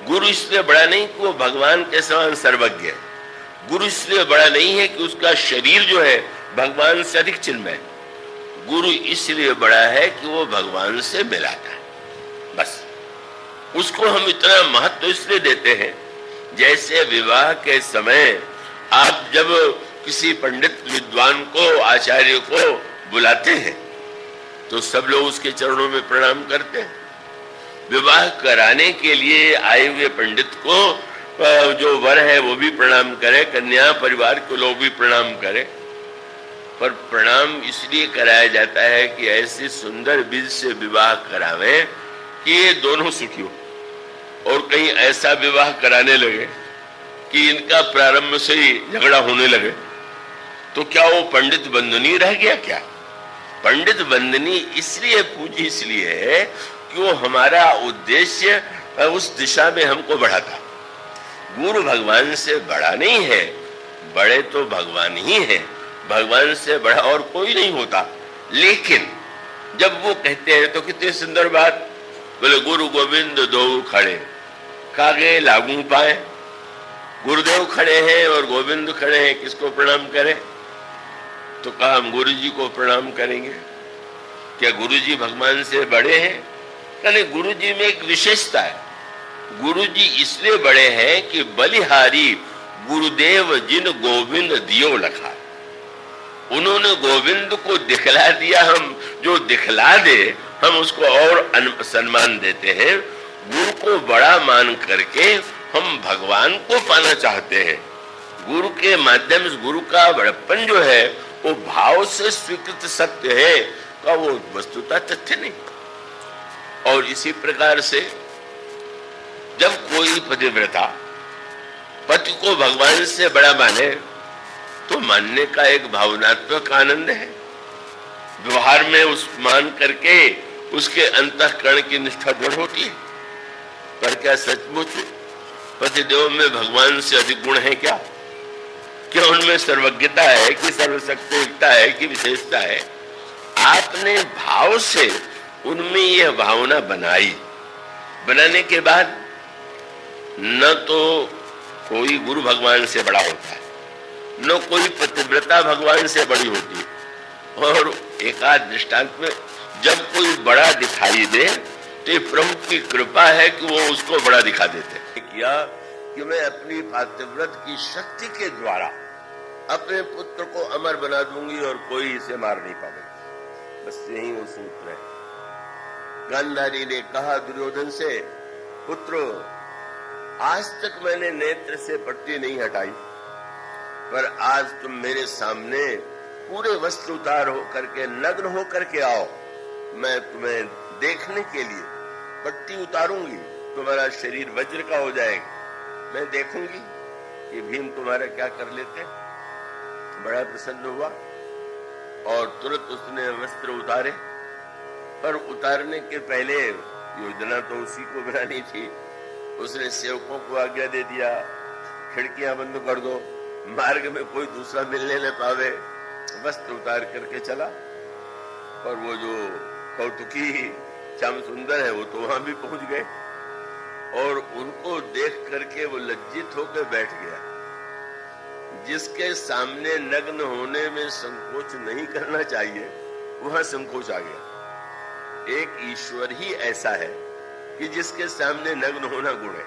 गुरु इसलिए बड़ा नहीं कि वो भगवान के समान सर्वज्ञ है, गुरु इसलिए बड़ा नहीं है कि उसका शरीर जो है भगवान से अधिक चिन्मय है, गुरु इसलिए बड़ा है कि वो भगवान से मिलाता है। बस उसको हम इतना महत्व इसलिए देते हैं, जैसे विवाह के समय आप जब किसी पंडित विद्वान को, आचार्य को बुलाते हैं तो सब लोग उसके चरणों में प्रणाम करते हैं। विवाह कराने के लिए आए हुए पंडित को जो वर है वो भी प्रणाम करे, कन्या परिवार के लोग भी प्रणाम करें। पर प्रणाम इसलिए कराया जाता है कि ऐसे सुंदर बीज से विवाह करावें कि ये दोनों सुखी हो, और कहीं ऐसा विवाह कराने लगे कि इनका प्रारंभ से ही झगड़ा होने लगे तो क्या वो पंडित बंधनी रह गया? क्या पंडित बंधनी इसलिए पूजी इसलिए है कि वो हमारा उद्देश्य उस दिशा में हमको बढ़ाता। गुरु भगवान से बड़ा नहीं है, बड़े तो भगवान ही है, भगवान से बड़ा और कोई नहीं होता। लेकिन जब वो कहते हैं तो कितनी सुंदर बात, बोले गुरु गोविंद दो खड़े कागे लागू पाए। गुरुदेव खड़े हैं और गोविंद खड़े हैं, किसको प्रणाम करें? तो कहा हम गुरु जी को प्रणाम करेंगे। क्या गुरु जी भगवान से बड़े हैं? नहीं, गुरु जी में एक विशेषता है। गुरु जी इसलिए बड़े हैं कि बलिहारी गुरुदेव जिन गोविंद दियो लखा, उन्होंने गोविंद को दिखला दिया। हम जो दिखला दे हम उसको और सम्मान देते हैं। गुरु को बड़ा मान करके हम भगवान को पाना चाहते हैं। गुरु के माध्यम से गुरु का बड़प्पन जो है वो भाव से स्वीकृत सत्य है, का वो वस्तुतः तथ्य नहीं। और इसी प्रकार से जब कोई पतिव्रता पति को भगवान से बड़ा माने तो मानने का एक भावनात्मक आनंद है। व्यवहार में उस मान करके उसके अंतःकरण की निष्ठा दृढ़ होती है। पर क्या सचमुच पतिदेव में भगवान से अधिक गुण है क्या? क्या उनमें सर्वज्ञता है कि सर्वशक्तिता है कि विशेषता है? आपने भाव से उनमें यह भावना बनाई, बनाने के बाद न तो कोई गुरु भगवान से बड़ा होता है, न कोई पतिव्रता भगवान से बड़ी होती है। और एकाध दृष्टांत में जब कोई बड़ा दिखाई दे तो प्रभु की कृपा है कि वो उसको बड़ा दिखा देते किया कि मैं अपनी पातिव्रत की शक्ति के द्वारा अपने पुत्र को अमर बना दूंगी और कोई इसे मार नहीं पाएगा। बस यही वो सूत्र है। गांधारी ने कहा दुर्योधन से, पुत्र आज तक मैंने नेत्र से पट्टी नहीं हटाई, पर आज तुम मेरे सामने पूरे वस्त्र उतार हो करके नग्न हो करके आओ, मैं तुम्हें देखने के लिए पट्टी उतारूंगी, तुम्हारा शरीर वज्र का हो जाएगा, मैं देखूंगी कि भीम तुम्हारा क्या कर लेते। बड़ा प्रसन्न हुआ और तुरंत उसने वस्त्र उतारे। पर उतारने के पहले योजना तो उसी को बनानी थी। उसने सेवकों को आज्ञा दे दिया, खिड़कियां बंद कर दो, मार्ग में कोई दूसरा मिलने न पावे। वस्त्र उतार करके चला और वो जो कौतुकी श्याम सुंदर है वो तो वहां भी पहुंच गए और उनको देख करके वो लज्जित होकर बैठ गया। जिसके सामने नग्न होने में संकोच नहीं करना चाहिए वहां संकोच आ गया। एक ईश्वर ही ऐसा है कि जिसके सामने नग्न होना गुण है।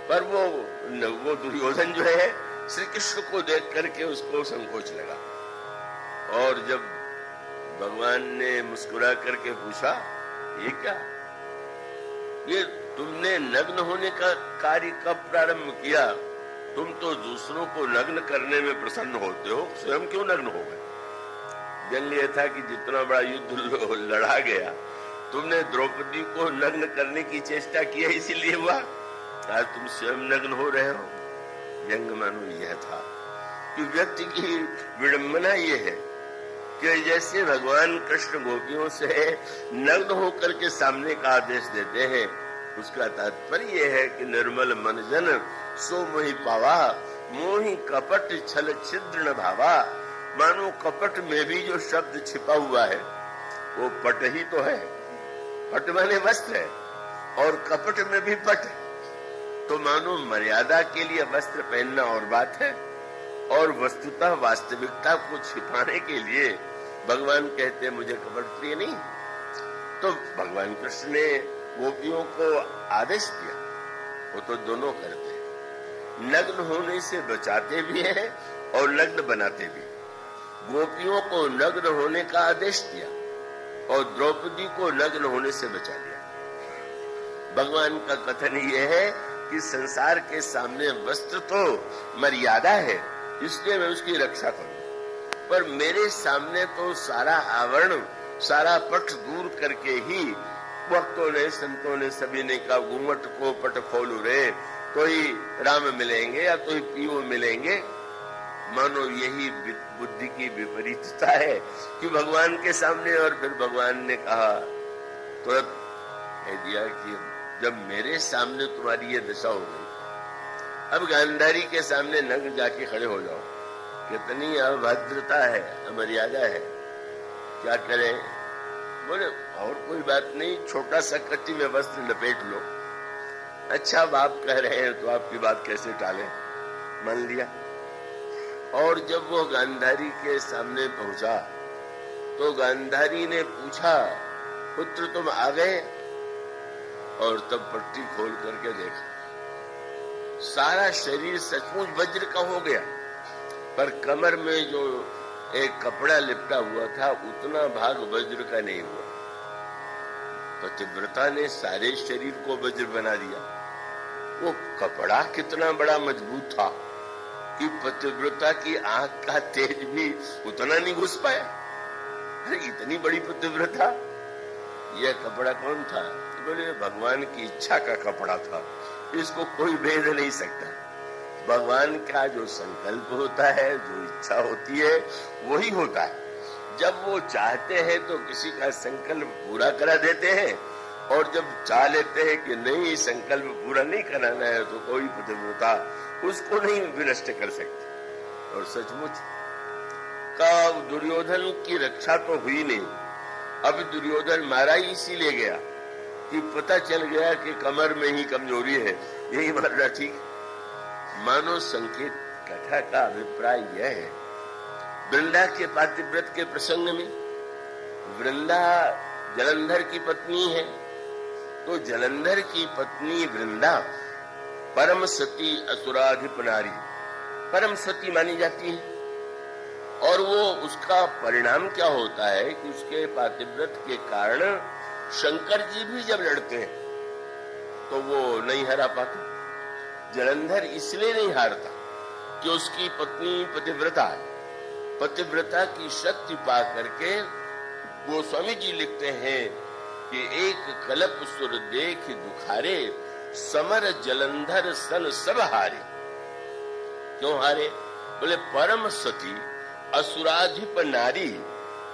पर वो दुर्योधन जो है श्री कृष्ण को देख करके उसको संकोच लगा। और जब भगवान ने मुस्कुरा करके पूछा, ये क्या? ये तुमने नग्न होने का कार्य कब प्रारंभ किया? तुम तो दूसरों को नग्न करने में प्रसन्न होते हो, स्वयं क्यों नग्न हो गए? व्यंग यह था कि जितना बड़ा युद्ध लड़ा गया, तुमने द्रौपदी को नग्न करने की चेष्टा की है, इसीलिए हुआ। आज तुम स्वयं नग्न हो रहे हो। व्यंग मानो यह था कि व्यक्ति की विडंबना यह है कि जैसे भगवान कृष्ण गोपियों से नग्न होकर के सामने का आदेश देते हैं, उसका तात्पर्य यह है कि निर्मल मन जन सो मोहि पावा, मोहि कपट छल छिद्र न भावा। मानो कपट में भी जो शब्द छिपा हुआ है वो पट ही तो है। पट माने वस्त्र है और कपट में भी पट है। तो मानो मर्यादा के लिए वस्त्र पहनना और बात है, और वस्तुतः वास्तविकता को छिपाने के लिए भगवान कहते हैं मुझे कपट प्रिय नहीं। तो भगवान कृष्ण ने गोपियों को आदेश दिया, वो तो दोनों करते हैं, नग्न होने से बचाते भी हैं और नग्न बनाते भी। गोपियों को नग्न होने का आदेश दिया और द्रौपदी को नग्न होने से बचा लिया। भगवान का कथन यह है कि संसार के सामने वस्त्र तो मर्यादा है, इसलिए मैं उसकी रक्षा करूं, पर मेरे सामने तो सारा आवरण, सारा पट दूर करके ही भक्तों ने, संतों ने, सभी ने कहा घूंघट को पट खोलू रे, तो ही राम मिलेंगे या तो ही पीओ मिलेंगे। मानो यही बुद्धि की विपरीतता है कि भगवान के सामने, और फिर भगवान ने कहा, तुरंत कह दिया कि जब मेरे सामने तुम्हारी ये दशा हो गई, अब गांधारी के सामने नग्न जाके खड़े हो जाओ। कितनी अभद्रता है, अमर्यादा है, क्या करें? बोले और कोई बात नहीं, छोटा सा कच्ची में वस्त्र लपेट लो। अच्छा बाप कह रहे हैं तो आपकी बात कैसे टाले, मान लिया। और जब वो गांधारी के सामने पहुंचा तो गांधारी ने पूछा, पुत्र तुम आ गए? और तब पट्टी खोल करके देखा, सारा शरीर सचमुच वज्र का हो गया, पर कमर में जो एक कपड़ा लिपटा हुआ था उतना भाग वज्र का नहीं हुआ। पतिव्रता ने सारे शरीर को वज्र बना दिया। वो कपड़ा कितना बड़ा मजबूत था कि पतिव्रता की आंख का तेज भी उतना नहीं घुस पाया। अरे इतनी बड़ी पतिव्रता, यह कपड़ा कौन था? बोले भगवान की इच्छा का कपड़ा था, इसको कोई भेद नहीं सकता। भगवान का जो संकल्प होता है, जो इच्छा होती है, वही होता है। जब वो चाहते हैं तो किसी का संकल्प पूरा करा देते हैं, और जब चाह लेते हैं कि नहीं संकल्प पूरा नहीं कराना है, तो कोई पतिव्रता उसको नहीं विनष्ट कर सकती। और सचमुच का दुर्योधन की रक्षा तो हुई नहीं। अब दुर्योधन मारा ही इसीलिए गया कि पता चल गया कि कमर में ही कमजोरी है, यही मारना ठीक। मानो संकेत कथा का अभिप्राय यह है, वृंदा के पातिव्रत के प्रसंग में, वृंदा जलंधर की पत्नी है, तो जलंधर की पत्नी वृंदा परम सती असुराधिप नारी, परम सती मानी जाती है। और वो उसका परिणाम क्या होता है कि उसके पातिव्रत के कारण शंकर जी भी जब लड़ते हैं तो वो नहीं हरा पाते। जलंधर इसलिए नहीं हारता कि उसकी पत्नी पतिव्रता है। पतिव्रता की शक्ति पा करके गोस्वामी जी लिखते हैं कि एक कलप सुर देख दुखारे, समर जलंधर सन सब हारे। क्यों हारे? बोले परम सती असुराधिप नारी,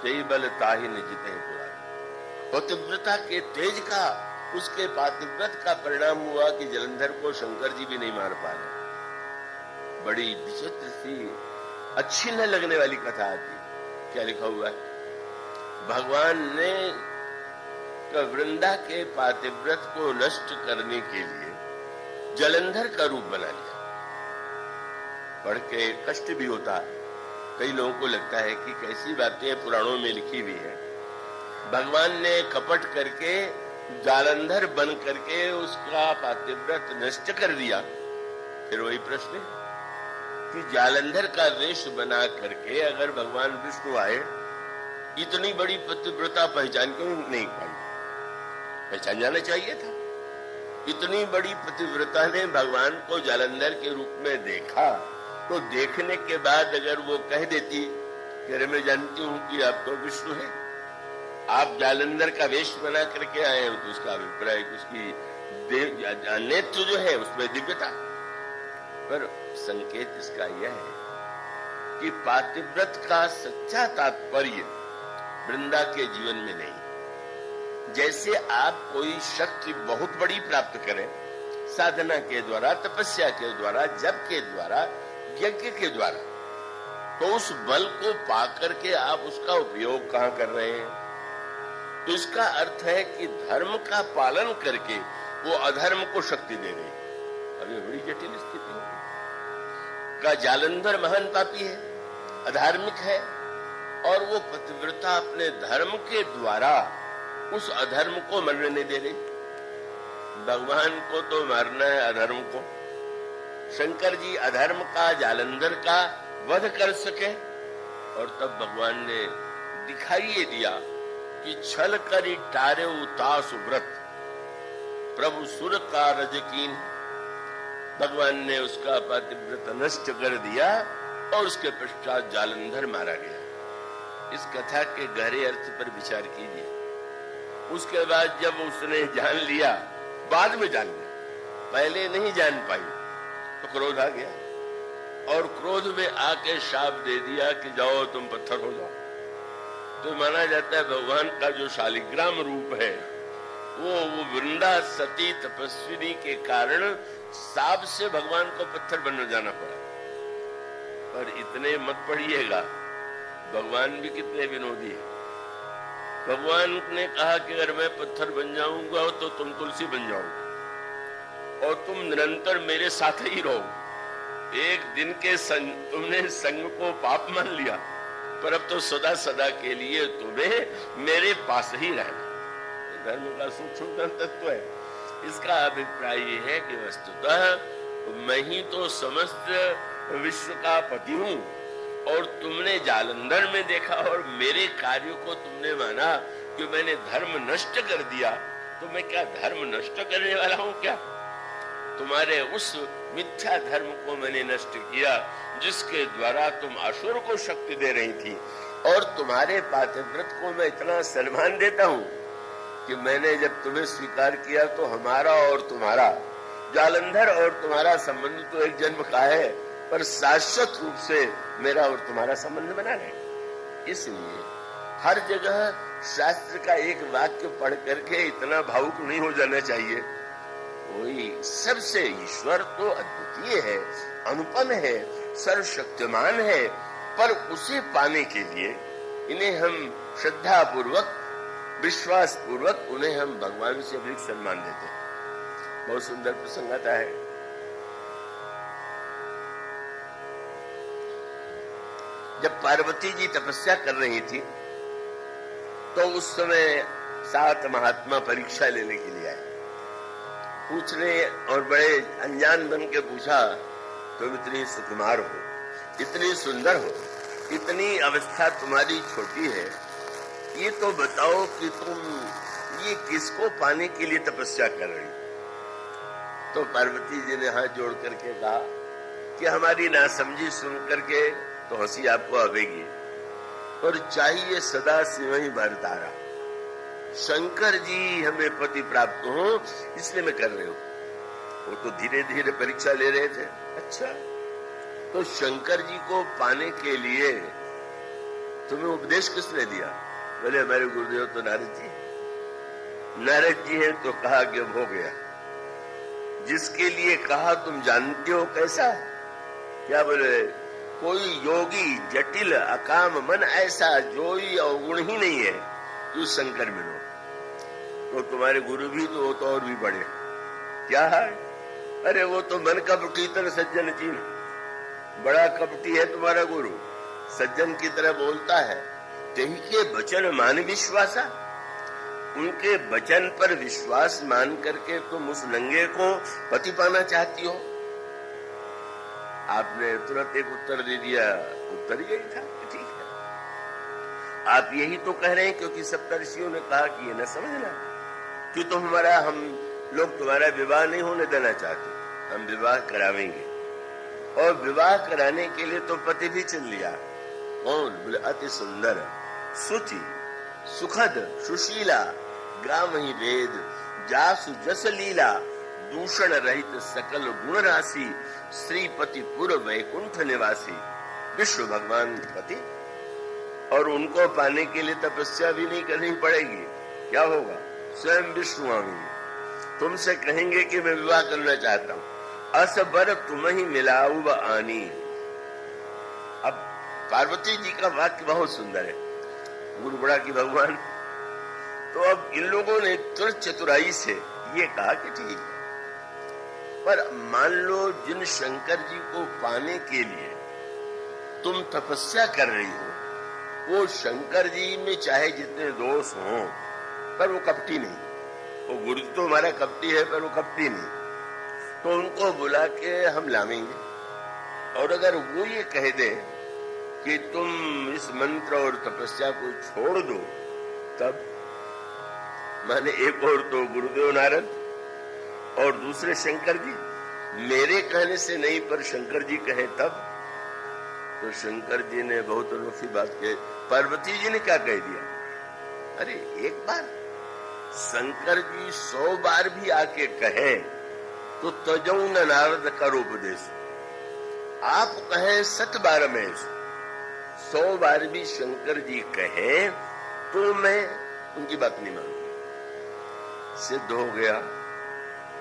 तेई बल ताहि न जिते पुरारी। पतिव्रता के तेज का, उसके पातिव्रत का परिणाम हुआ कि जलंधर को शंकर जी भी नहीं मार पाए। बड़ी विचित्र सी, अच्छी न लगने वाली कथा आती। क्या लिखा हुआ है? भगवान ने वृंदा के पातिव्रत को नष्ट करने के लिए जलंधर का रूप बना लिया। पढ़ के कष्ट भी होता है। कई लोगों को लगता है कि कैसी बातें पुराणों में लिखी हुई है। भगवान ने कपट करके जालंधर बन करके उसका पातिव्रत नष्ट कर दिया। फिर वही प्रश्न कि जालंधर का वेश बना करके अगर भगवान विष्णु आए इतनी बड़ी पतिव्रता पहचान क्यों नहीं पाई? पहचान जाना चाहिए था। इतनी बड़ी पतिव्रता ने भगवान को जालंधर के रूप में देखा, तो देखने के बाद अगर वो कह देती कि अरे मैं जानती हूं कि आप तो विष्णु है, आप जालंधर का वेश बना करके आए हो, तो उसका अभिप्राय उसकी नेत्र जो है उसमें दिव्यता। पर संकेत इसका यह है कि पातिव्रत का सच्चा तात्पर्य वृंदा के जीवन में नहीं। जैसे आप कोई शक्ति बहुत बड़ी प्राप्त करें साधना के द्वारा, तपस्या के द्वारा, जप के द्वारा, यज्ञ के द्वारा, तो उस बल को पाकर के आप उसका उपयोग कहां कर रहे हैं? तो इसका अर्थ है कि धर्म का पालन करके वो अधर्म को शक्ति दे रहे हैं। अब ये बड़ी जटिल स्थिति है का जालंधर महान पापी है, अधार्मिक है, और वो पतिव्रता अपने धर्म के द्वारा उस अधर्म को मरने नहीं दे रही। भगवान को तो मारना है अधर्म को। शंकर जी अधर्म का, जालंधर का वध कर सके, और तब भगवान ने दिखाई दिया कि छल करी टारे उतास व्रत प्रभु सुर का रजकीन। भगवान ने उसका पातिव्रत नष्ट कर दिया और उसके पश्चात जालंधर मारा गया। इस कथा के गहरे अर्थ पर विचार कीजिए। उसके बाद जब उसने जान लिया, बाद में जान लिया, पहले नहीं जान पाई, तो क्रोध आ गया और क्रोध में आके शाप दे दिया कि जाओ तुम पत्थर हो जाओ। तो माना जाता है भगवान का जो शालिग्राम रूप है वो वृंदा सती तपस्विनी के कारण साप से भगवान को पत्थर बनने जाना पड़ा। पर इतने मत पढ़िएगा, भगवान भी कितने विनोदी है। भगवान ने कहा कि अगर मैं पत्थर बन जाऊंगा तो तुम तुलसी बन जाओ और तुम निरंतर मेरे साथ ही रहो। एक दिन के तुमने संग को पाप मान लिया, पर अब तो सदा सदा के लिए तुम्हें मेरे पास ही रहना। धर्म का सूक्ष्म तत्व है। इसका अभिप्राय है कि वस्तुतः मैं ही तो समस्त विश्व का पति हूं, और तुमने जालंधर में देखा और मेरे कार्य को तुमने माना कि मैंने धर्म नष्ट कर दिया, तो मैं क्या धर्म नष्ट करने वाला हूं क्या? तुम्हारे उस मिथ्या धर्म को मैंने नष्ट किया जिसके द्वारा तुम असुर को शक्ति दे रही थी, और तुम्हारे पातिव्रत को मैं इतना सम्मान देता हूं कि मैंने जब तुम्हें स्वीकार किया तो हमारा और तुम्हारा, जालंधर और तुम्हारा संबंध तो एक जन्म का है, पर शाश्वत रूप से मेरा और तुम्हारा संबंध बना रहे। इसलिए हर जगह शास्त्र का एक वाक्य पढ़ करके इतना भावुक नहीं हो जाना चाहिए। वही सबसे ईश्वर तो अद्वितीय है, अनुपम है, सर्वशक्तिमान है, पर उसे पाने के लिए इन्हें हम श्रद्धा पूर्वक, विश्वास पूर्वक उन्हें हम भगवान से अधिक सम्मान देते हैं। बहुत सुंदर प्रसंग आता है। जब पार्वती जी तपस्या कर रही थी तो उस समय 7 महात्मा परीक्षा लेने के लिए आए। पूछने और बड़े अनजान बन के पूछा, तुम इतनी सुकुमार हो, इतनी सुंदर हो, इतनी अवस्था तुम्हारी छोटी है, ये तो बताओ कि तुम ये किसको पाने के लिए तपस्या कर रही? तो पार्वती जी ने हाथ जोड़ करके कहा कि हमारी नासमझी सुन करके तो हंसी आपको आवेगी, पर चाहिए सदा शिव ही भरतारा। शंकर जी हमें पति प्राप्त हो, इसलिए मैं कर रही हूं। वो तो धीरे धीरे परीक्षा ले रहे थे। अच्छा, तो शंकर जी को पाने के लिए तुम्हें उपदेश किसने दिया? बोले हमारे गुरुदेव तो नारद जी। नारद जी है तो कहा कि अब हो गया। जिसके लिए कहा तुम जानते हो कैसा? क्या बोले? कोई योगी जटिल अकाम मन ऐसा जो ही अवगुण ही नहीं है, तू शंकर मिलो। तो तुम्हारे गुरु भी तो और भी बड़े। क्या है? अरे वो तो मन कपटी तर सज्जन चीन, बड़ा कपटी है तुम्हारा गुरु, सज्जन की तरह बोलता है। तेही के वचन मान विश्वासा, उनके वचन पर विश्वास मान करके तुम उस नंगे को पति पाना चाहती हो। आपने तुरंत एक उत्तर दे दिया, उत्तर यही था, ठीक है। आप यही तो कह रहे हैं, क्योंकि सप्तर्षियों ने कहा कि ये न समझना कि हम लोग तुम्हारा विवाह नहीं होने देना चाहते, हम विवाह करावेंगे। और विवाह कराने के लिए तो पति भी चल लिया। कौन? बोले अति सुंदर, सुचि, सुखद, सुशीला, गावहि वेद, जासु जस लीला, दूषण रहित सकल गुण राशि, श्रीपति पुर वैकुंठ निवासी, विश्व भगवान पति। और उनको पाने के लिए तपस्या भी नहीं करनी पड़ेगी। क्या होगा? स्वयं विष्णु आएंगे, तुमसे कहेंगे कि मैं विवाह करना चाहता हूं, अस बर तुम ही मिलाऊ व आनी। अब पार्वती जी का वाक्य बहुत सुंदर है, गुरुबड़ा की भगवान। तो अब इन लोगों ने तुरंत चतुराई से ये कहा कि ठीक है, पर मान लो जिन शंकर जी को पाने के लिए तुम तपस्या कर रही हो, वो शंकर जी में चाहे जितने दोष हों, पर वो कपटी नहीं। वो गुरु तो हमारा कपटी है, पर वो कपटी नहीं। तो उनको बुला के हम लावेंगे। और अगर वो ये कह दे कि तुम इस मंत्र और तपस्या को छोड़ दो, तब माने एक और तो गुरुदेव नारद और दूसरे शंकर जी, मेरे कहने से नहीं पर शंकर जी कहे तब। तो शंकर जी ने बहुत अनोखी बात कही। पार्वती जी ने क्या कह दिया? अरे एक बार शंकर जी 100 बार भी आके कहे तो तजौ न नारद कर उपदेश, आप कहे 7 बार में 100 बार भी शंकर जी कहे तो मैं उनकी बात नहीं मानूंगा। सिद्ध हो गया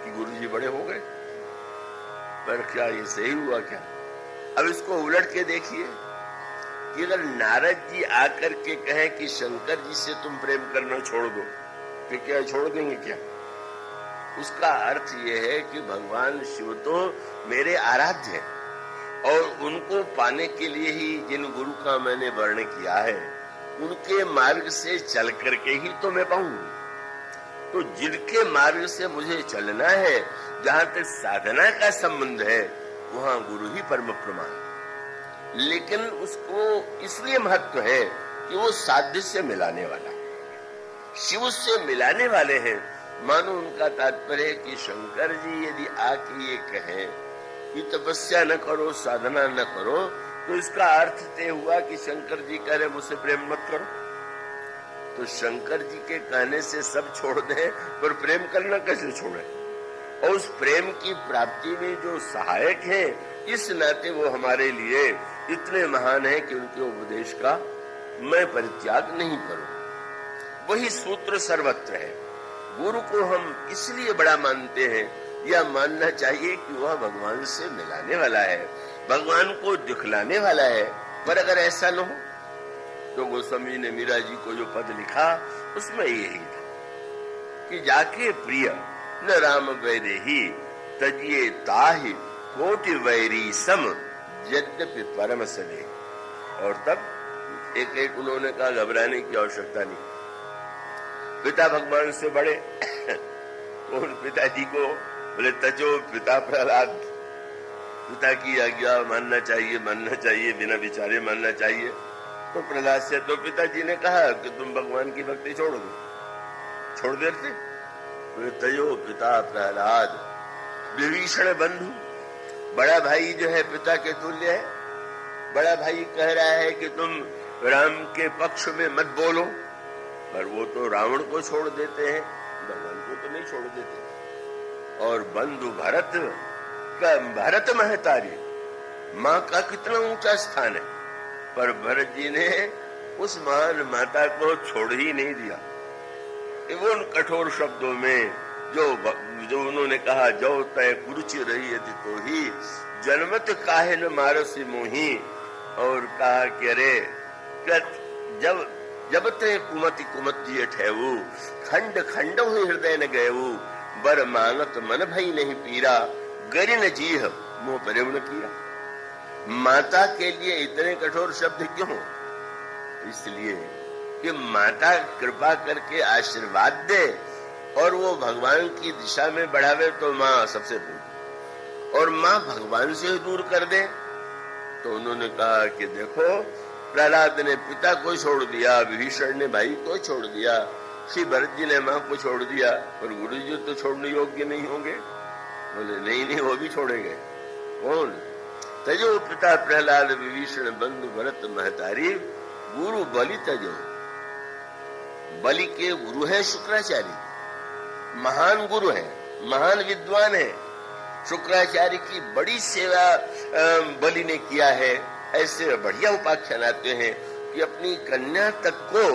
कि गुरु जी बड़े हो गए। पर क्या ये सही हुआ क्या? अब इसको उलट के देखिए कि अगर नारद जी आकर के कहें कि शंकर जी से तुम प्रेम करना छोड़ दो, तो क्या छोड़ देंगे क्या? उसका अर्थ यह है कि भगवान शिव तो मेरे आराध्य हैं और उनको पाने के लिए ही जिन गुरु का मैंने वर्ण किया है, उनके मार्ग से चल करके ही तो मैं पाऊंगी। तो जिनके मार्ग से मुझे चलना है, जहां तक साधना का संबंध है, वहां गुरु ही परम प्रमाण। लेकिन उसको इसलिए महत्व है कि वो साध्य से मिलाने वाला, शिव से मिलाने वाले हैं। मानो उनका तात्पर्य है कि शंकर जी यदि आके ये कहें कि तपस्या न करो, साधना न करो, तो इसका अर्थ तय हुआ कि शंकर जी कह रहे मुझसे प्रेम मत करो। तो शंकर जी के कहने से सब छोड़ दें, पर प्रेम करना कैसे छोड़े? और उस प्रेम की प्राप्ति में जो सहायक है, इस नाते वो हमारे लिए इतने महान है कि उनके उपदेश का मैं परित्याग नहीं करूं। वही सूत्र सर्वत्र है। गुरु को हम इसलिए बड़ा मानते हैं, यह मानना चाहिए कि वह भगवान से मिलाने वाला है, भगवान को दिखलाने वाला है। पर अगर ऐसा न हो, तो गोस्वामी ने मीरा जी को जो पद लिखा उसमें यही था कि जाके प्रिय न राम वैदेही, तजिए ताहि कोटि वैरी सम, यद्यपि परम सदे। और तब एक एक उन्होंने कहा घबराने की आवश्यकता नहीं, पिता भगवान से बड़े। तो उन पिताजी को बोले तजो पिता प्रहलाद, पिता की आज्ञा मानना चाहिए, बिना विचारे मानना चाहिए। तो प्रहलाद से तो पिताजी ने कहा कि तुम भगवान की भक्ति छोड़ दो, छोड़ देते। बोले तजो पिता प्रहलाद, विभीषण बंधु, बड़ा भाई जो है पिता के तुल्य है। बड़ा भाई कह रहा है कि तुम राम के पक्ष में मत बोलो, पर वो तो रावण को छोड़ देते हैं, भगवान को तो नहीं छोड़ देते। और बंधु भरत का, भरत महतारी, माँ का कितना ऊंचा स्थान है, पर भरत जी ने उस महान माता को छोड़ ही नहीं दिया। वो उन कठोर शब्दों में जो उन्होंने कहा, जो तय कुरुचि रही यदि तो ही जन्मत काहे न मारसी मोही। और कहा कि अरे जब ते कुमति कुमत जी ठहू, खंड खंड हुए हृदय न गयऊ, बर मांगत मन भई नहीं पीरा, गरि न जीह मोह प्रेम न किया। माता के लिए इतने कठोर शब्द क्यों? इसलिए कि माता कृपा करके आशीर्वाद दे और वो भगवान की दिशा में बढ़ावे, तो माँ सबसे दूर, और माँ भगवान से दूर कर दे। तो उन्होंने कहा कि देखो, प्रहलाद ने पिता को छोड़ दिया, विभीषण ने भाई को छोड़ दिया, श्री भरत जी ने मां को छोड़ दिया, पर गुरु जी तो छोड़ने योग्य नहीं होंगे। बोले नहीं वो भी छोड़ेंगे। कौन? तजो पिता प्रहलाद विभीषण बंधु भरत महतारी, गुरु बलि तजो। बलि के गुरु है शुक्राचार्य, महान गुरु है, महान विद्वान है। शुक्राचार्य की बड़ी सेवा बलि ने किया है। ऐसे बढ़िया उपाख्यान आते हैं कि अपनी कन्या तक को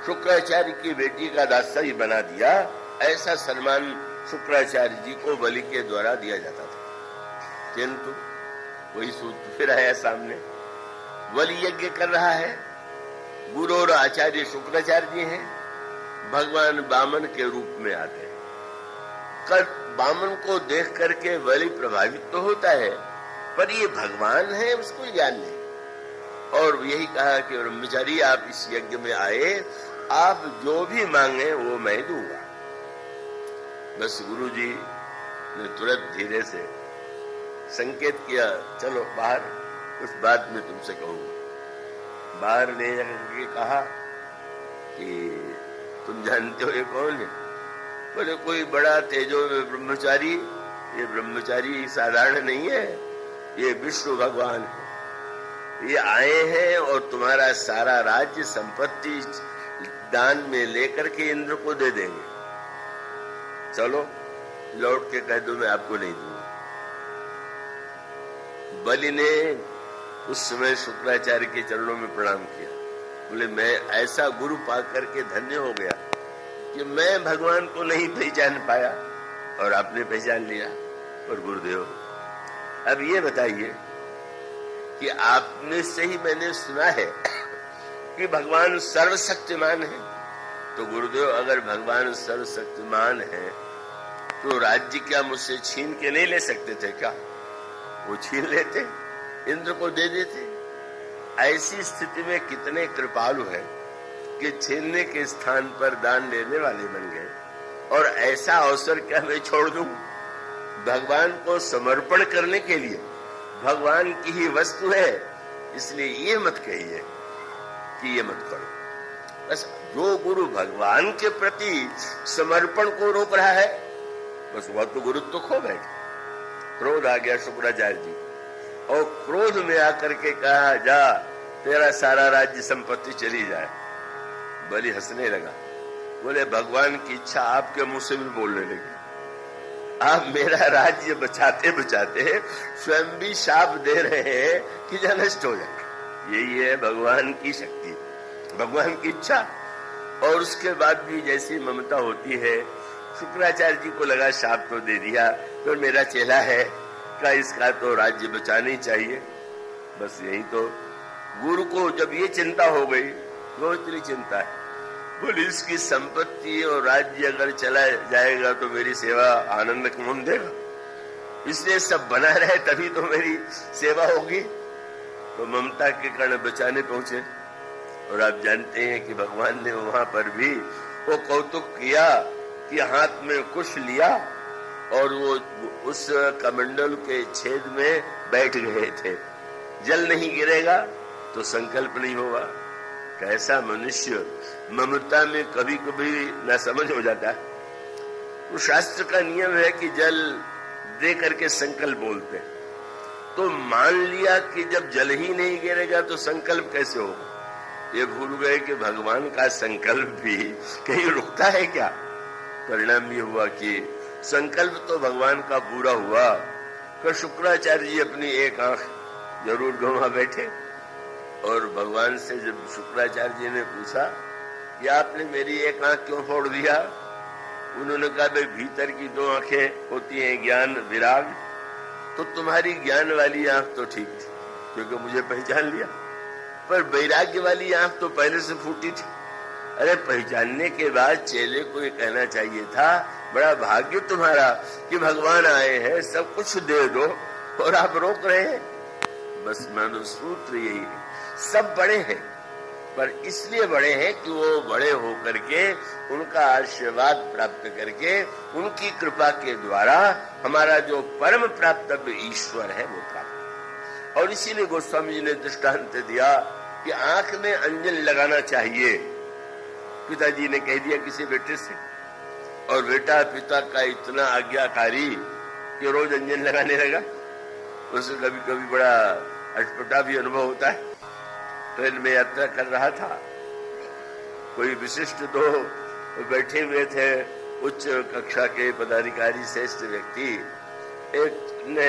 शुक्राचार्य की बेटी का दास्ताई बना दिया। ऐसा सम्मान शुक्राचार्य जी को बलि के द्वारा दिया जाता था। किंतु वही सूत्र फिर आया सामने। बलि यज्ञ कर रहा है, गुरु और आचार्य शुक्राचार्य जी हैं, भगवान वामन के रूप में आते हैं। कल वामन को देख करके बलि प्रभावित तो होता है, पर ये भगवान है उसको ज्ञान नहीं। और यही कहा कि ब्रह्मचारी आप इस यज्ञ में आए, आप जो भी मांगे वो मैं दूंगा। बस गुरु जी ने तुरंत धीरे से संकेत किया, चलो बाहर, उस बात में तुमसे कहूंगा। बाहर ले जाकर कहा कि तुम जानते हो ये कौन है? बोले कोई बड़ा तेजो ब्रह्मचारी। ये ब्रह्मचारी साधारण नहीं है, ये विष्णु भगवान है। ये आए हैं और तुम्हारा सारा राज्य संपत्ति दान में लेकर के इंद्र को दे देंगे। चलो लौट के कह दो मैं आपको नहीं दूंगा। बलि ने उस समय शुक्राचार्य के चरणों में प्रणाम किया। बोले मैं ऐसा गुरु पा करके धन्य हो गया कि मैं भगवान को नहीं पहचान पाया और आपने पहचान लिया। और गुरुदेव अब ये बताइए कि आपने से ही मैंने सुना है कि भगवान सर्वशक्तिमान है। तो गुरुदेव अगर भगवान सर्वशक्तिमान है तो राज्य क्या मुझसे छीन के नहीं ले सकते थे क्या? वो छीन लेते, इंद्र को दे देते। ऐसी स्थिति में कितने कृपालु हैं कि छीनने के स्थान पर दान लेने वाले बन गए। और ऐसा अवसर क्या मैं छोड़ दूं? भगवान को समर्पण करने के लिए भगवान की ही वस्तु है, इसलिए ये मत कहिए कि ये मत करो। बस जो गुरु भगवान के प्रति समर्पण को रोक रहा है, बस वह तो गुरुत्व खो बैठे। क्रोध आ गया शुक्राचार्य जी, और क्रोध में आकर के कहा जा तेरा सारा राज्य संपत्ति चली जाए। बलि हंसने लगा। बोले भगवान की इच्छा आपके मुंह से भी बोलने लगी। आप मेरा राज्य बचाते बचाते स्वयं भी शाप दे रहे हैं कि यह नष्ट हो जाए। यही है भगवान की शक्ति, भगवान की इच्छा। और उसके बाद भी जैसी ममता होती है, शुक्राचार्य जी को लगा शाप तो दे दिया, तो मेरा चेला है का इसका तो राज्य बचाना ही चाहिए। बस यही तो गुरु को जब ये चिंता हो गई, वो इतनी चिंता है, बोले इसकी संपत्ति और राज्य अगर चला जाएगा तो मेरी सेवा आनंद कौन देगा? इसलिए सब बना रहे तभी तो मेरी सेवा होगी। तो ममता के कारण बचाने पहुंचे। और आप जानते हैं कि भगवान ने वहां पर भी वो कौतुक किया कि हाथ में कुश लिया और वो उस कमंडल के छेद में बैठ गए थे। जल नहीं गिरेगा तो संकल्प नहीं होगा। कैसा मनुष्य ममता में कभी कभी न समझ हो जाता है। तो शास्त्र का नियम है कि जल दे करके संकल्प बोलते हैं। तो मान लिया कि जब जल ही नहीं गिरेगा तो संकल्प कैसे होगा? ये भूल गए कि भगवान का संकल्प भी कहीं रुकता है क्या? परिणाम ये हुआ कि संकल्प तो भगवान का पूरा हुआ। फिर शुक्राचार्य जी अपनी एक आंख जरूर गंवा बैठे। और भगवान से जब शुक्राचार्य जी ने पूछा कि आपने मेरी एक आंख क्यों फोड़ दिया? उन्होंने कहा भाई भीतर की दो आंखें होती हैं ज्ञान विराग, तो तुम्हारी ज्ञान वाली आंख तो ठीक थी क्योंकि मुझे पहचान लिया, पर वैराग्य वाली आंख तो पहले से फूटी थी। अरे पहचानने के बाद चेले को ये कहना चाहिए था, बड़ा भाग्य तुम्हारा कि भगवान आए हैं, सब कुछ दे दो और आप रोक रहे हैं। बस मनोसूत्र यही है, सब बड़े हैं पर इसलिए बड़े हैं कि वो बड़े होकर के उनका आशीर्वाद प्राप्त करके उनकी कृपा के द्वारा हमारा जो परम प्राप्तव्य ईश्वर है वो प्राप्त। और इसीलिए गोस्वामी जी ने दृष्टांत दिया कि आंख में अंजन लगाना चाहिए। पिताजी ने कह दिया किसी बेटे से, और बेटा पिता का इतना आज्ञाकारी कि रोज अंजन लगाने लगा। उसे कभी कभी बड़ा अटपटा भी अनुभव होता है। ट्रेन में यात्रा कर रहा था, कोई विशिष्ट दो बैठे हुए थे, उच्च कक्षा के पदाधिकारी श्रेष्ठ व्यक्ति। एक ने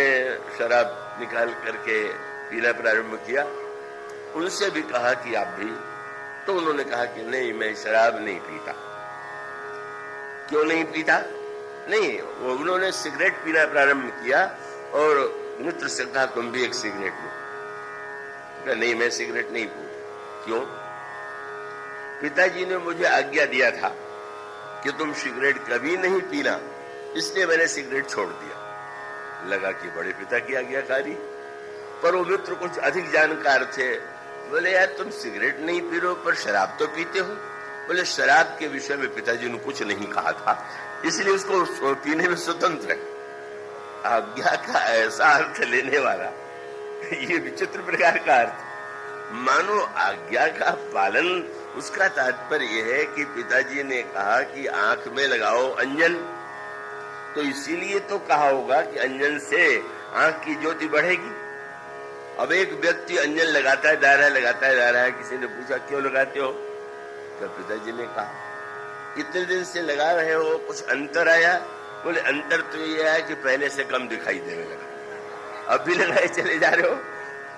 शराब निकाल करके पीना प्रारंभ किया, उनसे भी कहा कि आप भी, तो उन्होंने कहा कि नहीं, मैं शराब नहीं पीता। क्यों नहीं पीता? नहीं, वो उन्होंने सिगरेट पीना प्रारंभ किया और मित्र से कहा तुम भी एक सिगरेट लो। नहीं, मैं सिगरेट नहीं पीता। क्यों? पिताजी ने मुझे आज्ञा दिया था कि तुम सिगरेट कभी नहीं पीना, इसलिए मैंने सिगरेट छोड़ दिया। लगा कि बड़े पिता की आज्ञाकारी, पर वो मित्र कुछ अधिक जानकार थे। बोले यार तुम सिगरेट नहीं पी रहे हो पर शराब तो पीते हो। बोले शराब के विषय में पिताजी ने कुछ नहीं कहा था, इसलिए उसको पीने में स्वतंत्र है। आज्ञा का ऐसा अर्थ लेने वाला, ये विचित्र प्रकार का अर्थ। मानो आज्ञा का पालन, उसका तात्पर्य यह है कि पिताजी ने कहा कि आंख में लगाओ अंजन, तो इसीलिए तो कहा होगा कि अंजन से आंख की ज्योति बढ़ेगी। अब एक व्यक्ति अंजन लगाता है, दायरा लगाता है, दायरा है, किसी ने पूछा क्यों लगाते हो? तो पिताजी ने कहा इतने दिन से लगा रहे हो, कुछ अंतर आया? बोले अंतर तो ये है कि पहले से कम दिखाई देने लगा, अब भी लगाए चले जा रहे हो।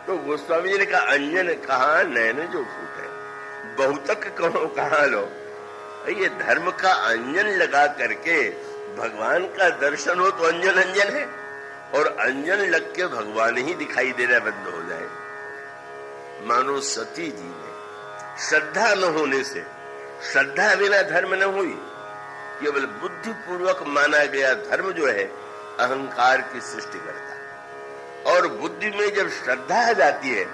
तो गोस्वामी जी ने कहा अंजन कहाँ, नैन जो फूटे, बहुतक कहो कहाँ लो। ये धर्म का अंजन लगा करके भगवान का दर्शन हो तो अंजन अंजन है, और अंजन लग के भगवान ही दिखाई देना बंद हो जाए। मानो सती जी ने श्रद्धा न होने से, श्रद्धा बिना धर्म न हुई, केवल बुद्धि पूर्वक माना गया धर्म जो है अहंकार की सृष्टि करता है। और बुद्धि में जब श्रद्धा आ जाती है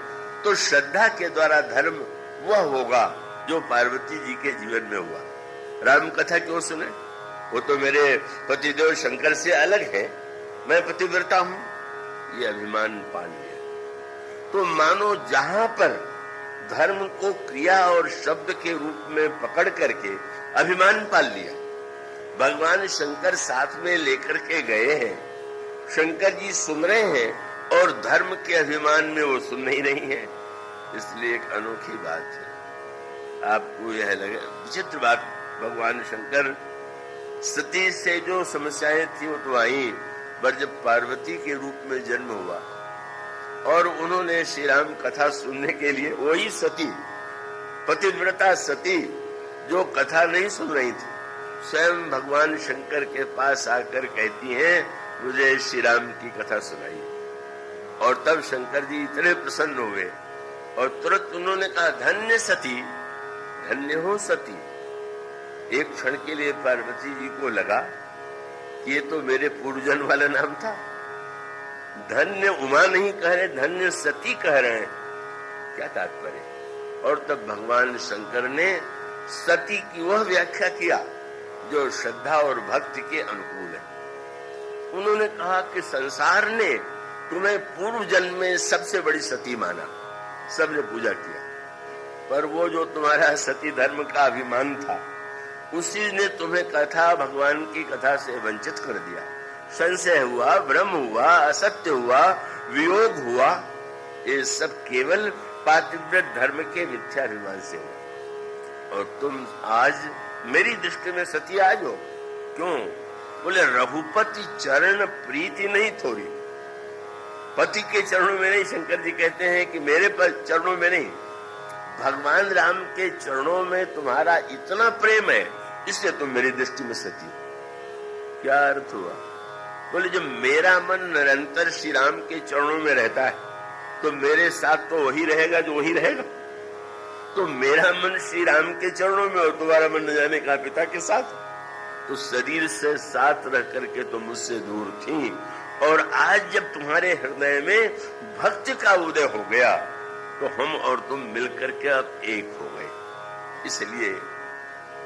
तो श्रद्धा के द्वारा धर्म वह होगा जो पार्वती जी के जीवन में हुआ। राम कथा क्यों सुने? वो तो मेरे पतिदेव शंकर से अलग है, मैं पतिव्रता हूं, ये अभिमान पाल लिया। तो मानो जहां पर धर्म को क्रिया और शब्द के रूप में पकड़ करके अभिमान पाल लिया, भगवान शंकर साथ में लेकर के गए हैं, शंकर जी सुन रहे हैं और धर्म के अभिमान में वो सुन ही नहीं है। इसलिए एक अनोखी बात है, आपको यह लगे विचित्र बात, भगवान शंकर सती से जो समस्याएं थी वो तो आई, पर जब पार्वती के रूप में जन्म हुआ और उन्होंने श्री राम कथा सुनने के लिए, वही सती, पतिव्रता सती जो कथा नहीं सुन रही थी, स्वयं भगवान शंकर के पास आकर कहती हैं मुझे श्री राम की कथा सुनाई। और तब शंकर जी इतने प्रसन्न हुए और तुरंत उन्होंने कहा धन्य सती, धन्य हो सती। एक क्षण के लिए पार्वती जी को लगा कि ये तो मेरे पूर्वजन्म वाला नाम था। धन्य उमा नहीं कह रहे, धन्य सती कह रहे हैं, क्या तात्पर्य? और तब भगवान शंकर ने सती की वह व्याख्या किया जो श्रद्धा और भक्ति के अनुकूल है। उन्होंने कहा कि संसार ने तुम्हें पूर्व जन्म में सबसे बड़ी सती माना, सबने पूजा किया, पर वो जो तुम्हारा सती धर्म का अभिमान था उसी ने तुम्हें कथा, भगवान की कथा से वंचित कर दिया। संशय हुआ, भ्रम हुआ, असत्य हुआ, वियोग हुआ, ये सब केवल पातिव्रत धर्म के मिथ्याभिमान से हुआ। और तुम आज मेरी दृष्टि में सती आज हो। क्यों? बोले रघुपति चरण प्रीति नहीं थोड़ी। पति के चरणों में नहीं, शंकर जी कहते हैं कि मेरे चरणों में नहीं, भगवान राम के चरणों में तुम्हारा इतना प्रेम है, इसलिए तुम मेरी दृष्टि में सती हो। क्या अर्थ हुआ? बोले जब मेरा मन निरंतर श्री राम के चरणों में रहता है तो मेरे साथ तो वही रहेगा जो वही रहेगा। तो मेरा मन श्री राम के चरणों में और तुम्हारा मन न जाने कहा पिता के साथ। तो शरीर से साथ रह करके तुम मुझसे दूर थी, और आज जब तुम्हारे हृदय में भक्ति का उदय हो गया तो हम और तुम मिलकर के अब एक हो गए। इसलिए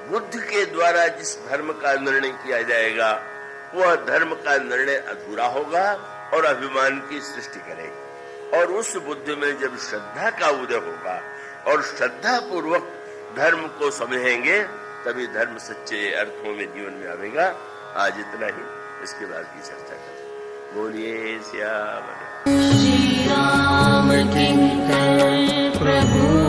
बुद्धि के द्वारा जिस धर्म का निर्णय किया जाएगा वह धर्म का निर्णय अधूरा होगा और अभिमान की सृष्टि करेगा। और उस बुद्धि में जब श्रद्धा का उदय होगा और श्रद्धा पूर्वक धर्म को समझेंगे, तभी धर्म सच्चे अर्थों में जीवन में आवेगा। आज इतना ही, इसके बाद की चर्चा करें। बोलिए श्याम श्री राम किंकर प्रभु